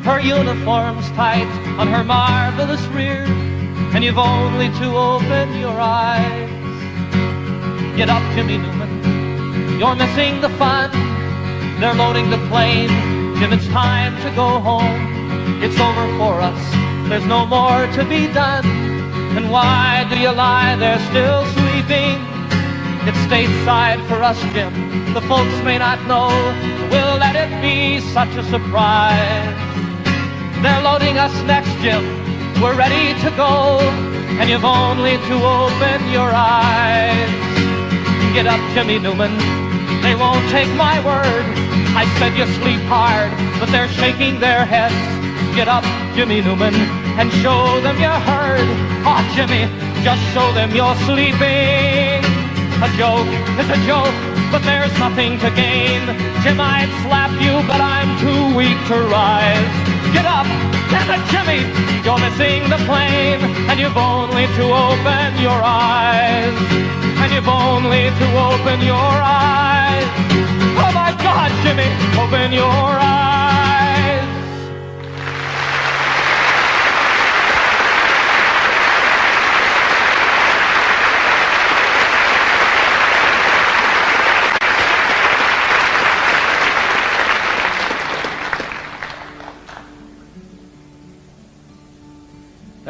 Her uniform's tight on her marvelous rear, and you've only to open your eyes. Get up, Jimmy Newman, you're missing the fun. They're loading the plane, Jim, it's time to go home. It's over for us, there's no more to be done. And why do you lie there still sleeping? It's stateside for us, Jim, the folks may not know. We'll let it be such a surprise. They're loading us next, Jim, we're ready to go, and you've only to open your eyes. Get up, Jimmy Newman, they won't take my word. I said you sleep hard, but they're shaking their heads. Get up, Jimmy Newman, and show them you heard. Oh, Jimmy, just show them you're sleeping. A joke is a joke, but there's nothing to gain. Jim, I'd slap you, but I'm too weak to rise. Get up, damn it, Jimmy, you're missing the plane, and you've only to open your eyes. And you've only to open your eyes. Oh my God, Jimmy, open your eyes.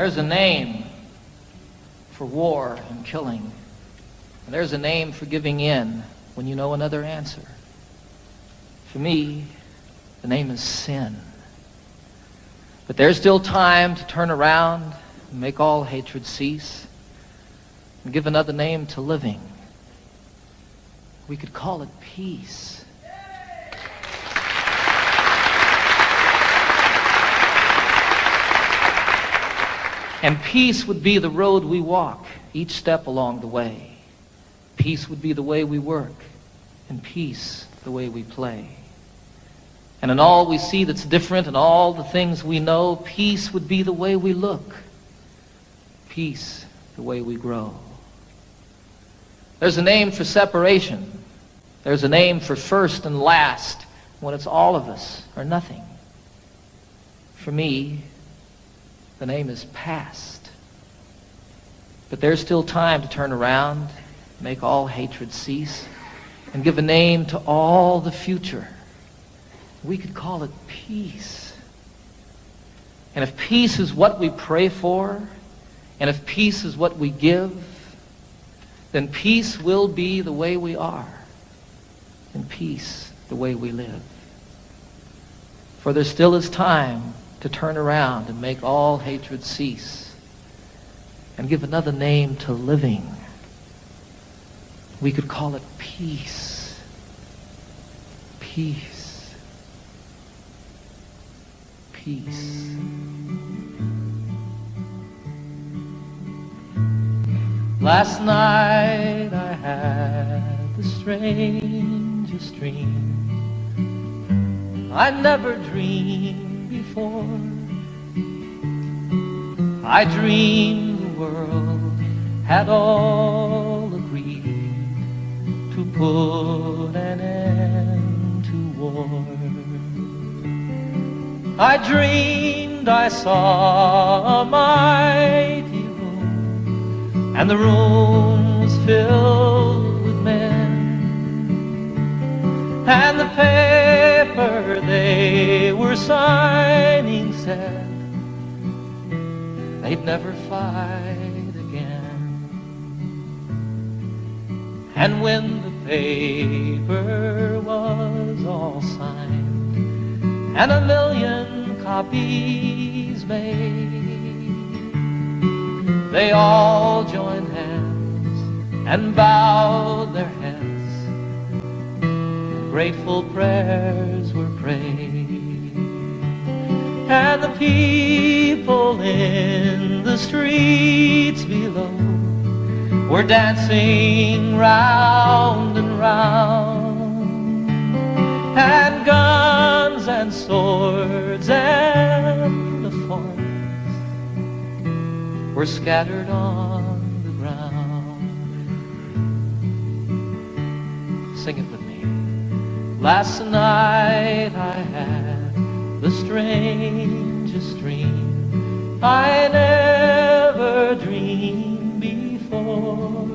There's a name for war and killing. And there's a name for giving in when you know another answer. For me, the name is sin. But there's still time to turn around and make all hatred cease and give another name to living. We could call it peace. And peace would be the road we walk each step along the way. Peace would be the way we work, and peace the way we play. And in all we see that's different and all the things we know, peace would be the way we look. Peace the way we grow. There's a name for separation. There's a name for first and last when it's all of us or nothing. For me, the name is past. But there's still time to turn around, make all hatred cease, and give a name to all the future. We could call it peace. And if peace is what we pray for, and if peace is what we give, then peace will be the way we are, and peace the way we live. For there still is time to turn around and make all hatred cease, and give another name to living. We could call it peace. Peace. Peace. Last night I had the strangest dream. I never dreamed before. I dreamed the world had all agreed to put an end to war. I dreamed I saw a mighty room, and the room was filled with men, and the paper they were signing said they'd never fight again. And when the paper was all signed and 1,000,000 copies made, they all joined hands and bowed their heads, and grateful prayers were prayed. And the people in the streets below were dancing round and round, and guns and swords and the forms were scattered on the ground. Sing it with me. Last night I had the strangest dream I never dreamed before.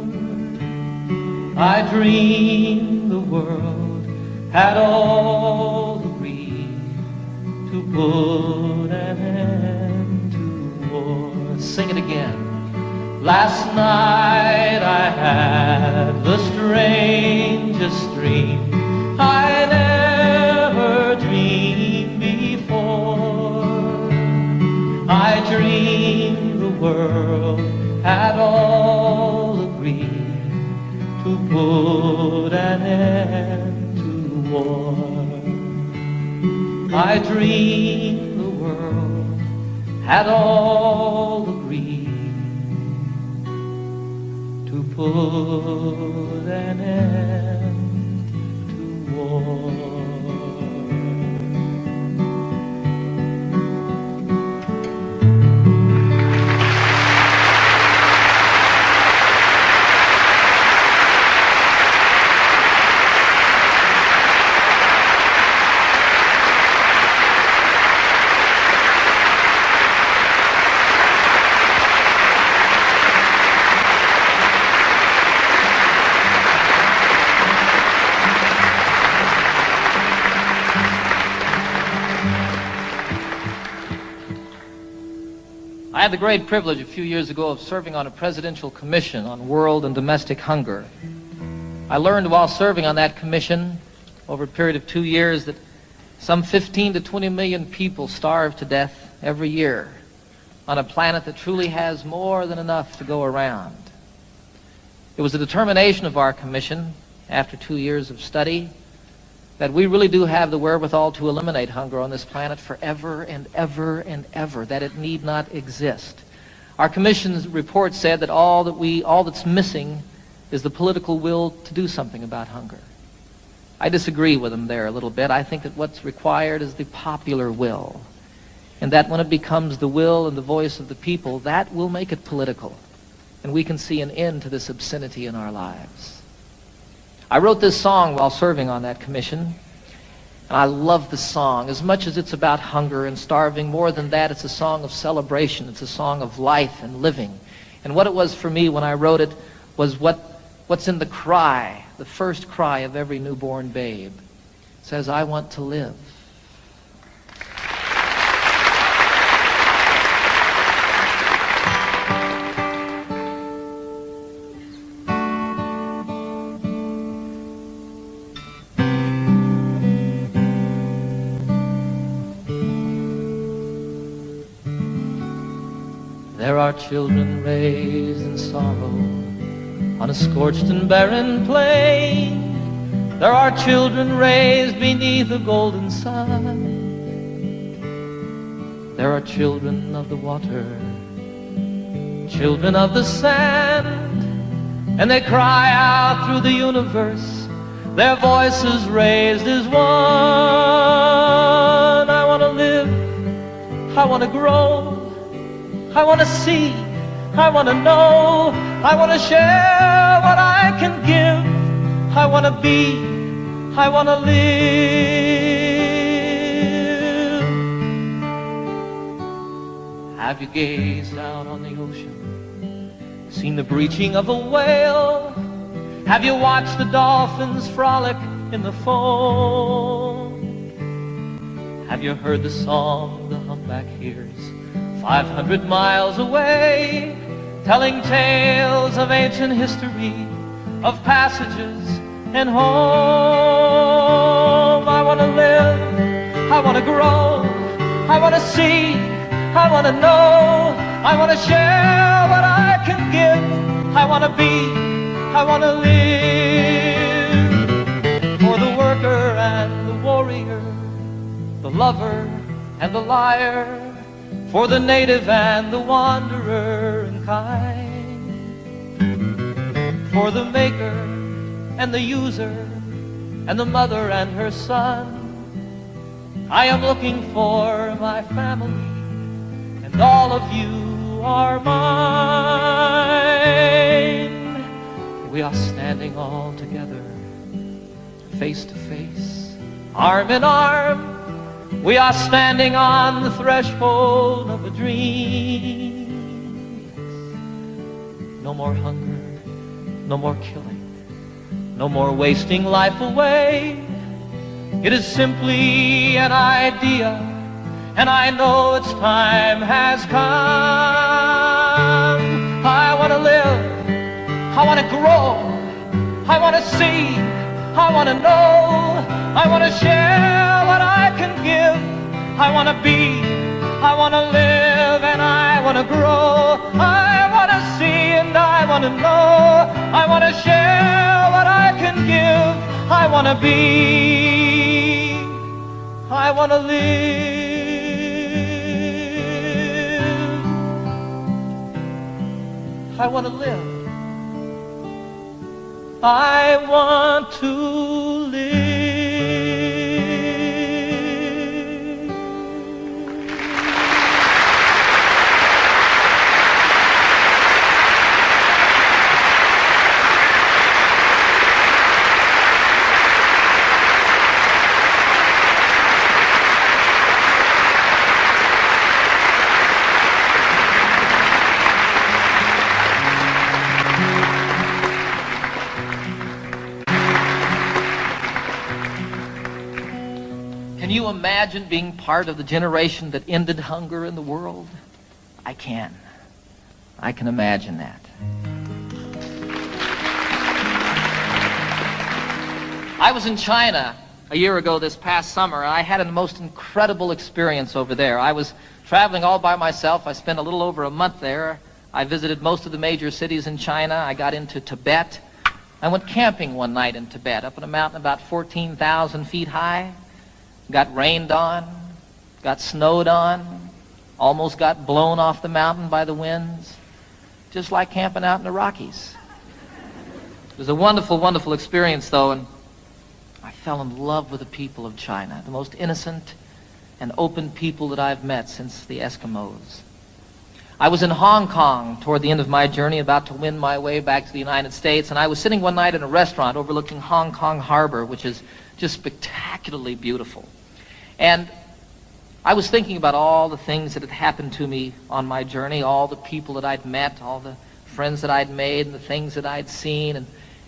I dreamed the world had all agreed to put an end to war. Sing it again. Last night I had the strangest dream I never dreamed before. I dreamed the world had all agreed to put an end to war. I dreamed the world had all agreed to put an end to war. had the great privilege a few years ago of serving on a presidential commission on world and domestic hunger. I learned while serving on that commission over a period of 2 years that some 15 to 20 million people starve to death every year on a planet that truly has more than enough to go around. It was the determination of our commission, after 2 years of study, that we really do have the wherewithal to eliminate hunger on this planet forever and ever and ever, that it need not exist. Our commission's report said that all that's missing is the political will to do something about hunger. I disagree with them there a little bit. I think that what's required is the popular will, and that when it becomes the will and the voice of the people, that will make it political, and we can see an end to this obscenity in our lives. I wrote this song while serving on that commission, and I love the song. As much as it's about hunger and starving, more than that, it's a song of celebration. It's a song of life and living. And what it was for me when I wrote it was what's in the cry, the first cry of every newborn babe. It says, I want to live. There are children raised in sorrow on a scorched and barren plain. There are children raised beneath a golden sun. There are children of the water, children of the sand, and they cry out through the universe, their voices raised as one. I want to live, I want to grow, I want to see, I want to know, I want to share what I can give, I want to be, I want to live. Have you gazed out on the ocean, seen the breaching of a whale? Have you watched the dolphins frolic in the foam? Have you heard the song the humpback hears 500 miles away, telling tales of ancient history, of passages and home? I want to live, I want to grow, I want to see, I want to know, I want to share what I can give, I want to be, I want to live. For the worker and the warrior, the lover and the liar, for the native and the wanderer and kind, for the maker and the user and the mother and her son, I am looking for my family, and all of you are mine. We are standing all together, face to face, arm in arm. We are standing on the threshold of a dream. No more hunger, no more killing, no more wasting life away. It is simply an idea, and I know its time has come. I want to live, I want to grow, I want to see, I want to know, I want to share what I can give, I want to be, I want to live, and I want to grow, I want to see and I want to know, I want to share what I can give, I want to be, I want to live, I want to live. I want to live. Can you imagine being part of the generation that ended hunger in the world? I can. I can imagine that. I was in China a year ago this past summer, and I had a most incredible experience over there. I was traveling all by myself. I spent a little over a month there. I visited most of the major cities in China. I got into Tibet. I went camping one night in Tibet, up on a mountain about 14,000 feet high. Got rained on, got snowed on, almost got blown off the mountain by the winds, just like camping out in the Rockies. It was a wonderful, wonderful experience, though, and I fell in love with the people of China, the most innocent and open people that I've met since the Eskimos. I was in Hong Kong toward the end of my journey, about to win my way back to the United States, and I was sitting one night in a restaurant overlooking Hong Kong Harbor, which is just spectacularly beautiful. And I was thinking about all the things that had happened to me on my journey, all the people that I'd met, all the friends that I'd made, and the things that I'd seen,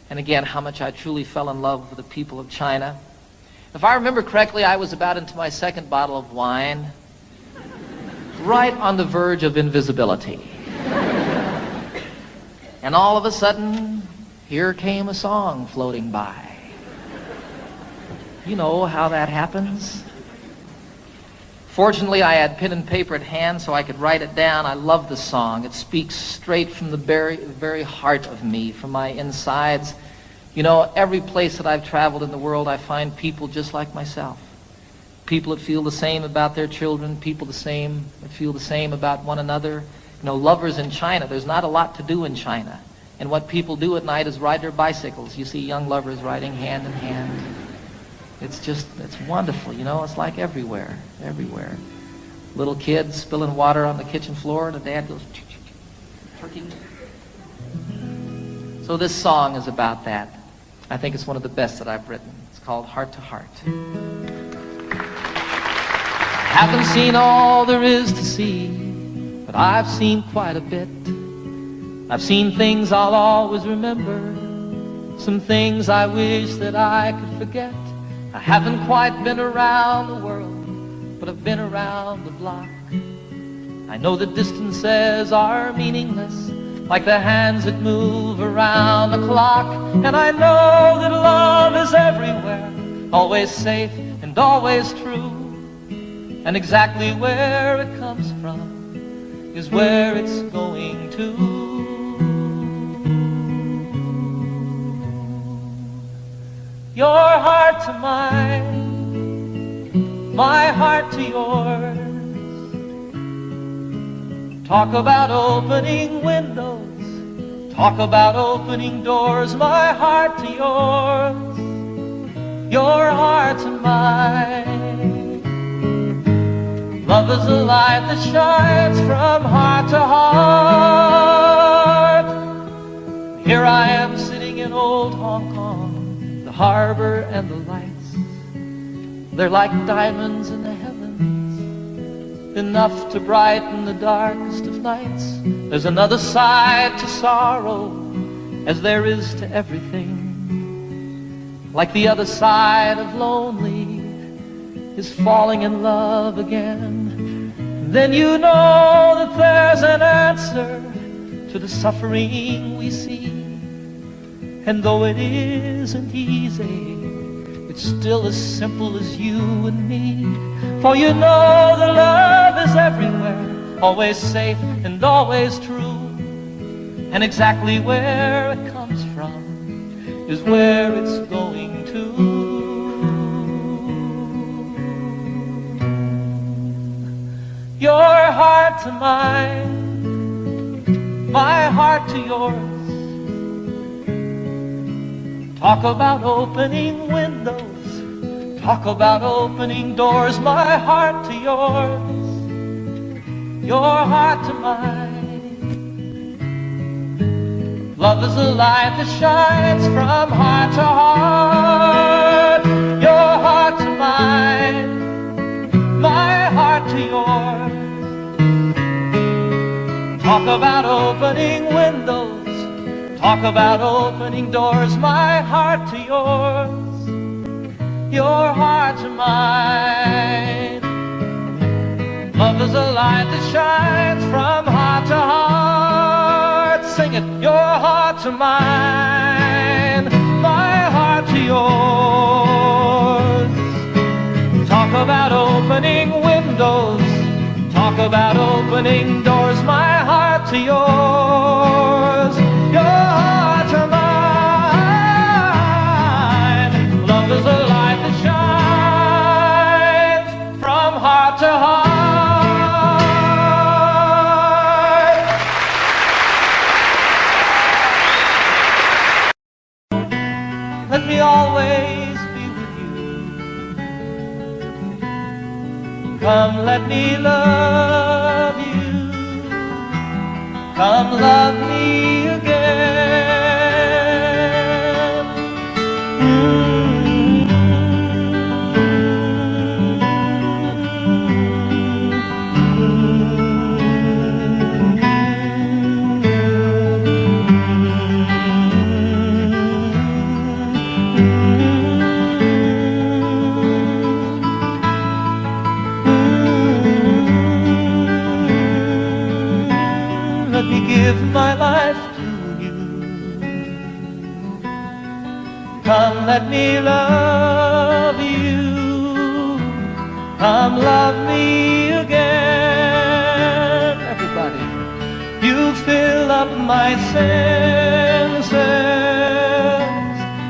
and again, how much I truly fell in love with the people of China. If I remember correctly, I was about into my second bottle of wine, right on the verge of invisibility. And all of a sudden, here came a song floating by. You know how that happens. Fortunately, I had pen and paper at hand so I could write it down. I love the song. It speaks straight from the very heart of me, from my insides. You know, every place that I've traveled in the world, I find people just like myself. People that feel the same about their children, people that feel the same about one another. You know, lovers in China, there's not a lot to do in China. And what people do at night is ride their bicycles. You see young lovers riding hand in hand. It's wonderful, you know, it's like everywhere. Little kids spilling water on the kitchen floor, and the dad goes, turkey. So this song is about that. I think it's one of the best that I've written. It's called Heart to Heart. Haven't seen all there is to see, but I've seen quite a bit. I've seen things I'll always remember, some things I wish that I could forget. I haven't quite been around the world, but I've been around the block. I know the distances are meaningless, like the hands that move around the clock. And I know that love is everywhere, always safe and always true. And exactly where it comes from is where it's going to. Your heart to mine, my heart to yours. Talk about opening windows, talk about opening doors. My heart to yours, your heart to mine. Love is a light that shines from heart to heart. Here I am sitting in old Hong Kong, the harbor and the lights, they're like diamonds in the heavens, enough to brighten the darkest of nights. There's another side to sorrow, as there is to everything. Like the other side of lonely is falling in love again. Then you know that there's an answer to the suffering we see. And though it isn't easy, it's still as simple as you and me. For you know that love is everywhere, always safe and always true. And exactly where it comes from is where it's going to. Your heart to mine, my heart to yours. Talk about opening windows, talk about opening doors. My heart to yours, your heart to mine. Love is a light that shines from heart to heart. Your heart to mine, my heart to yours. Talk about opening windows, talk about opening doors. My heart to yours, your heart to mine. Love is a light that shines from heart heart to mine, my heart to yours. Talk about opening windows, talk about opening doors, my heart to yours, your heart to mine. Love is a light that shines from heart to heart. Let me always be with you. Come, let me love you. Come, love me again. Let me give my life to you. Come, let me love you. Come, love me again. Everybody, you fill up my senses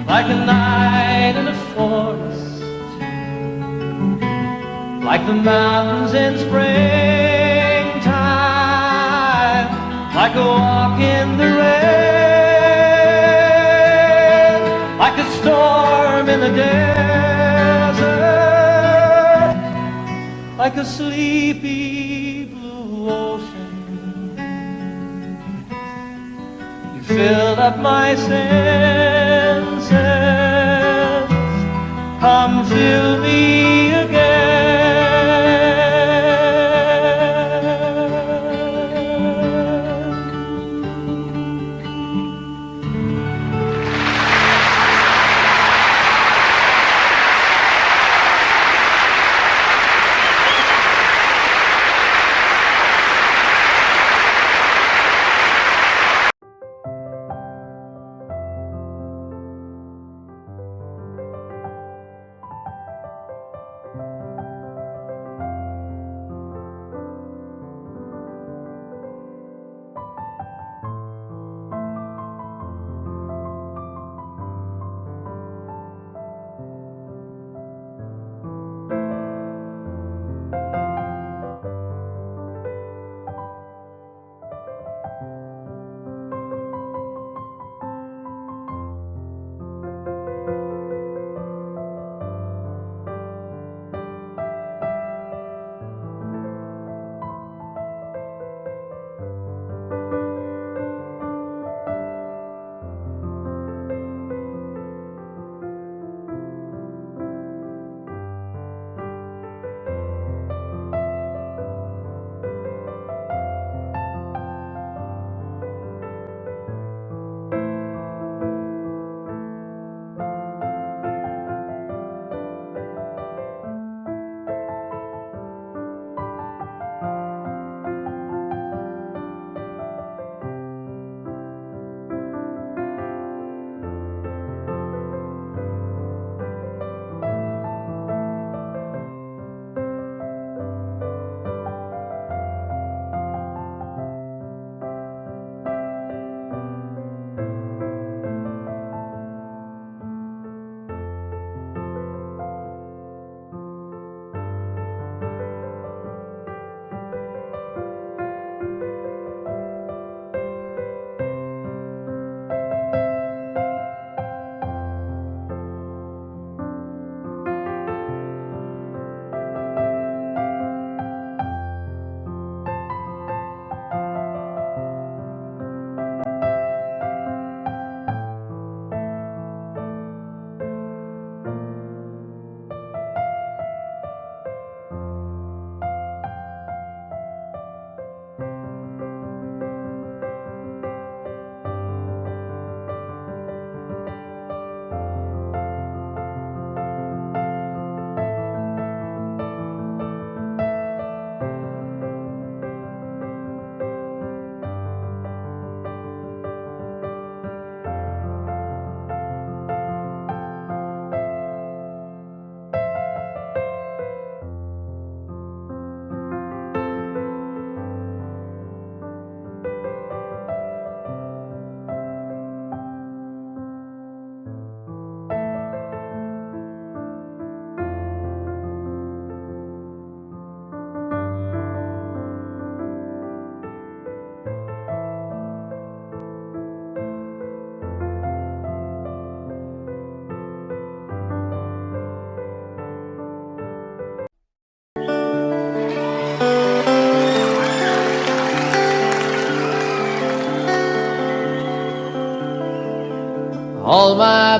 like a night in a forest, like the mountains in springtime, like a walk in the rain, like a storm in the desert, like a sleepy blue ocean. You filled up my senses. Come fill me again.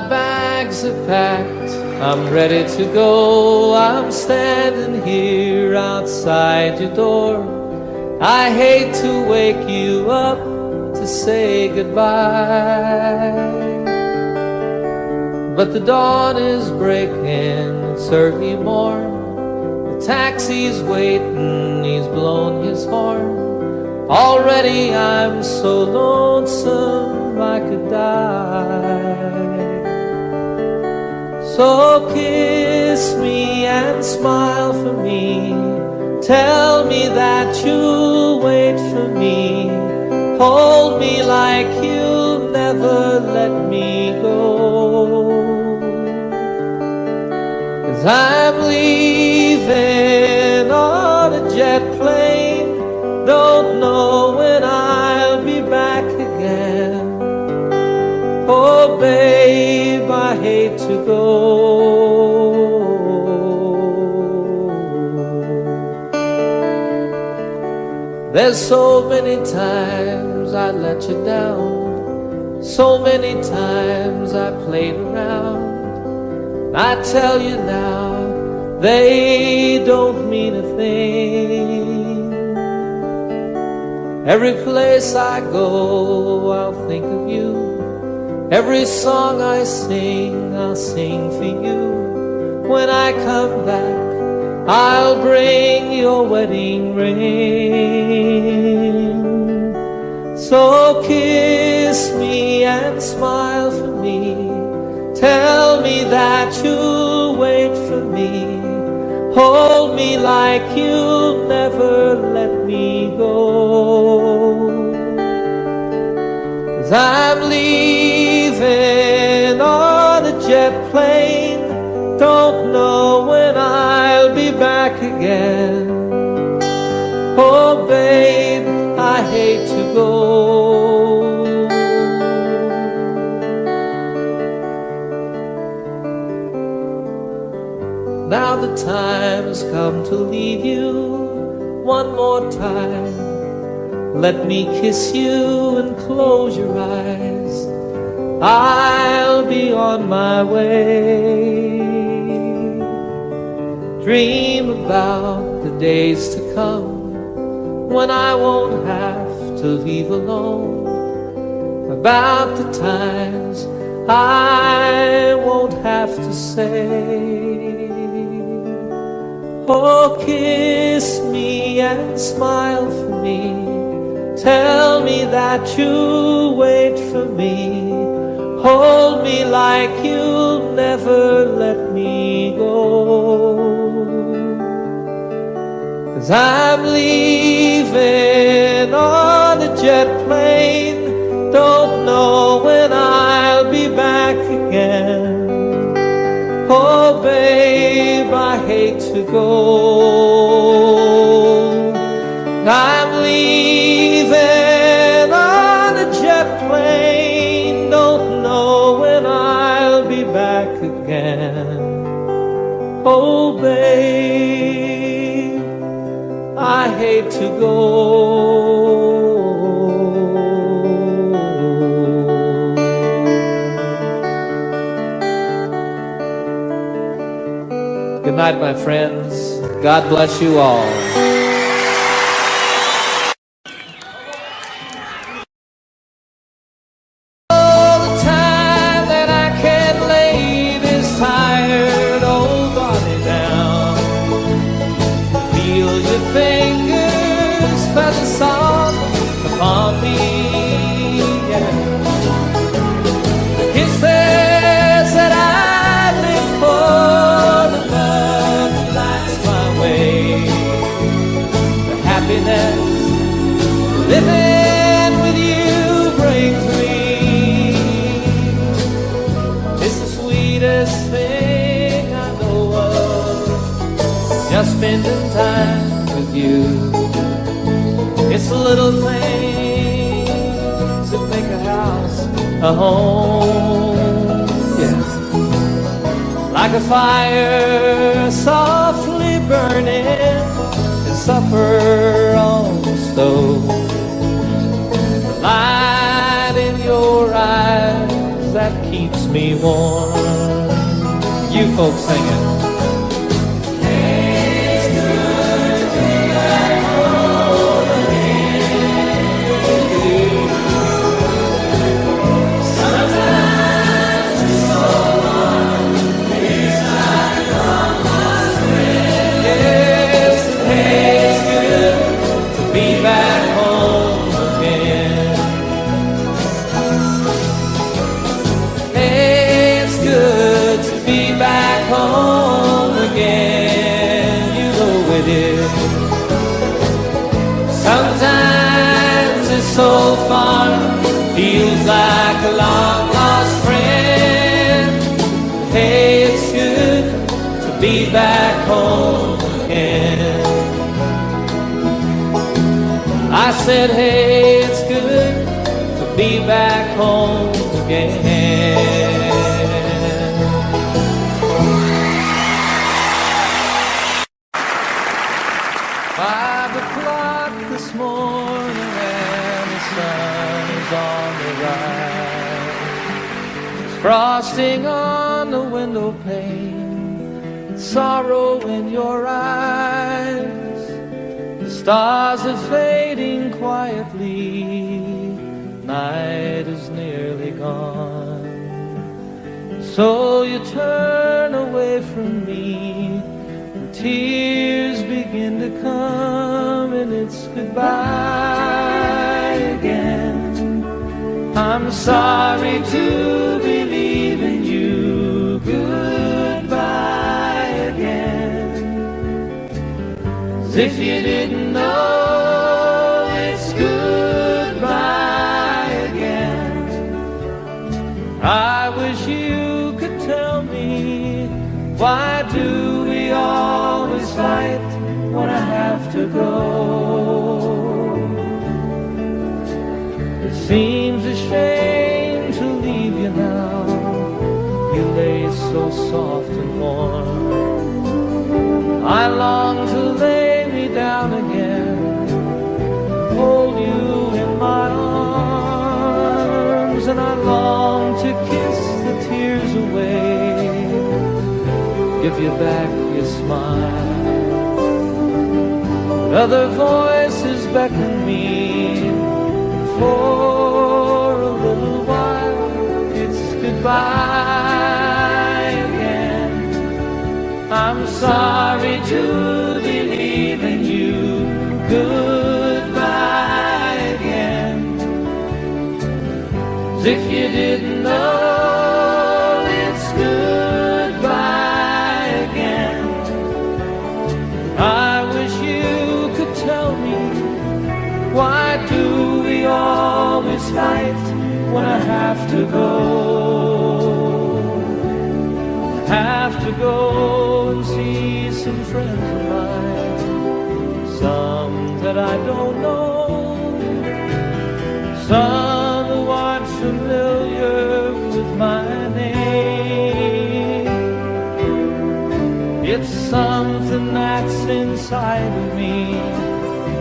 bags are packed, I'm ready to go. I'm standing here outside your door. I hate to wake you up to say goodbye, but the dawn is breaking, it's early morn. The taxi's waiting, he's blown his horn. Already I'm so lonesome I could die. So kiss me and smile for me. Tell me that you'll wait for me. Hold me like you'll never let me go. 'Cause I'm leaving on a jet plane. Don't know when I'll be back again. Oh babe, I hate to go. There's so many times I let you down, so many times I played around. I tell you now, they don't mean a thing. Every place I go, I'll think of you. Every song I sing, I'll sing for you. When I come back, I'll bring your wedding ring. So kiss me and smile for me. Tell me that you'll wait for me. Hold me like you'll never let me go. 'Cause I'm leaving on a jet plane. Don't know when I'll be back again. Oh babe, I hate to go. Now the time's come to leave you one more time. Let me kiss you and close your eyes. I'll be on my way. Dream about the days to come when I won't have to leave alone. About the times I won't have to say, oh, kiss me and smile for me. Tell me that you'll wait for me. Hold me like you'll never let me go. 'Cause I'm leaving on a jet plane. Don't know when I'll be back again. Oh babe, I hate to go. I'm leaving on a jet plane. Don't know when I'll be back again. Oh babe, I hate to go. Good night, my friends. God bless you all. All the time that I can lay this tired old body down, feel your fingers feather soft upon me. Yeah. The kisses that I live for, the love that lights my way, the happiness living with you brings me. It's the sweetest thing I know of, just spending time with you. It's the little things that make a house a home. Yeah. Like a fire softly burning and supper on the stove. The light in your eyes that keeps me warm. You folks sing it. Sometimes it's so far, feels like a long lost friend. Hey, it's good to be back home again. I said, hey, it's good to be back home again. 5 o'clock this morning and the sun is on the rise. There's frosting on the window pane, sorrow in your eyes. The stars are fading quietly, night is nearly gone. So you turn away from me, tears begin to come, and it's goodbye again. I'm sorry to be leaving you, goodbye again. As if you didn't know, it's goodbye again. I wish you could tell me, why do we always fight when I have to go? It seems a shame to leave you now. You lay so soft and warm. I long to lay me down again, hold you in my arms, and I long to kiss the tears away, give you back your smile. Other voices beckon me, for a little while it's goodbye again. I'm sorry to be leaving you, goodbye again. As if you didn't know, it's goodbye again. I wish you could tell me, why do we always fight when I have to go? I have to go and see some friends of mine, some that I don't know, some who aren't familiar with my name. It's something that's inside of me,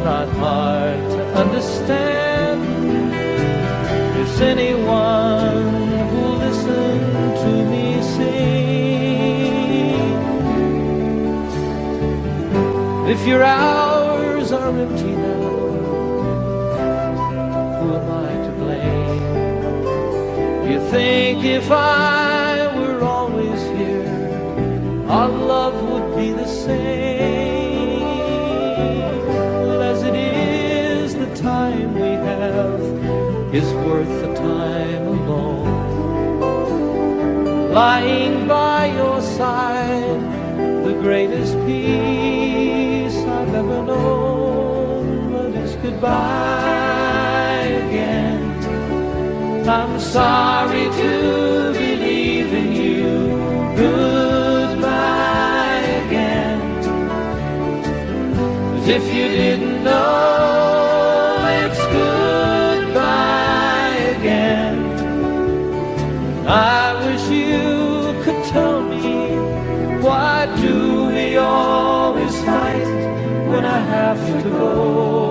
not hard to understand. If anyone who'll listen to me sing, if your hours are empty now, who am I to blame? You think if I were always here, our love would be the same. But as it is, the time we have is worth the time alone. Lying by your side, the greatest peace I've ever known. But it's goodbye again. I'm sorry to be leaving you, goodbye again. As if you didn't know, it's goodbye again. I wish you could tell me, why do we always fight when I have to go?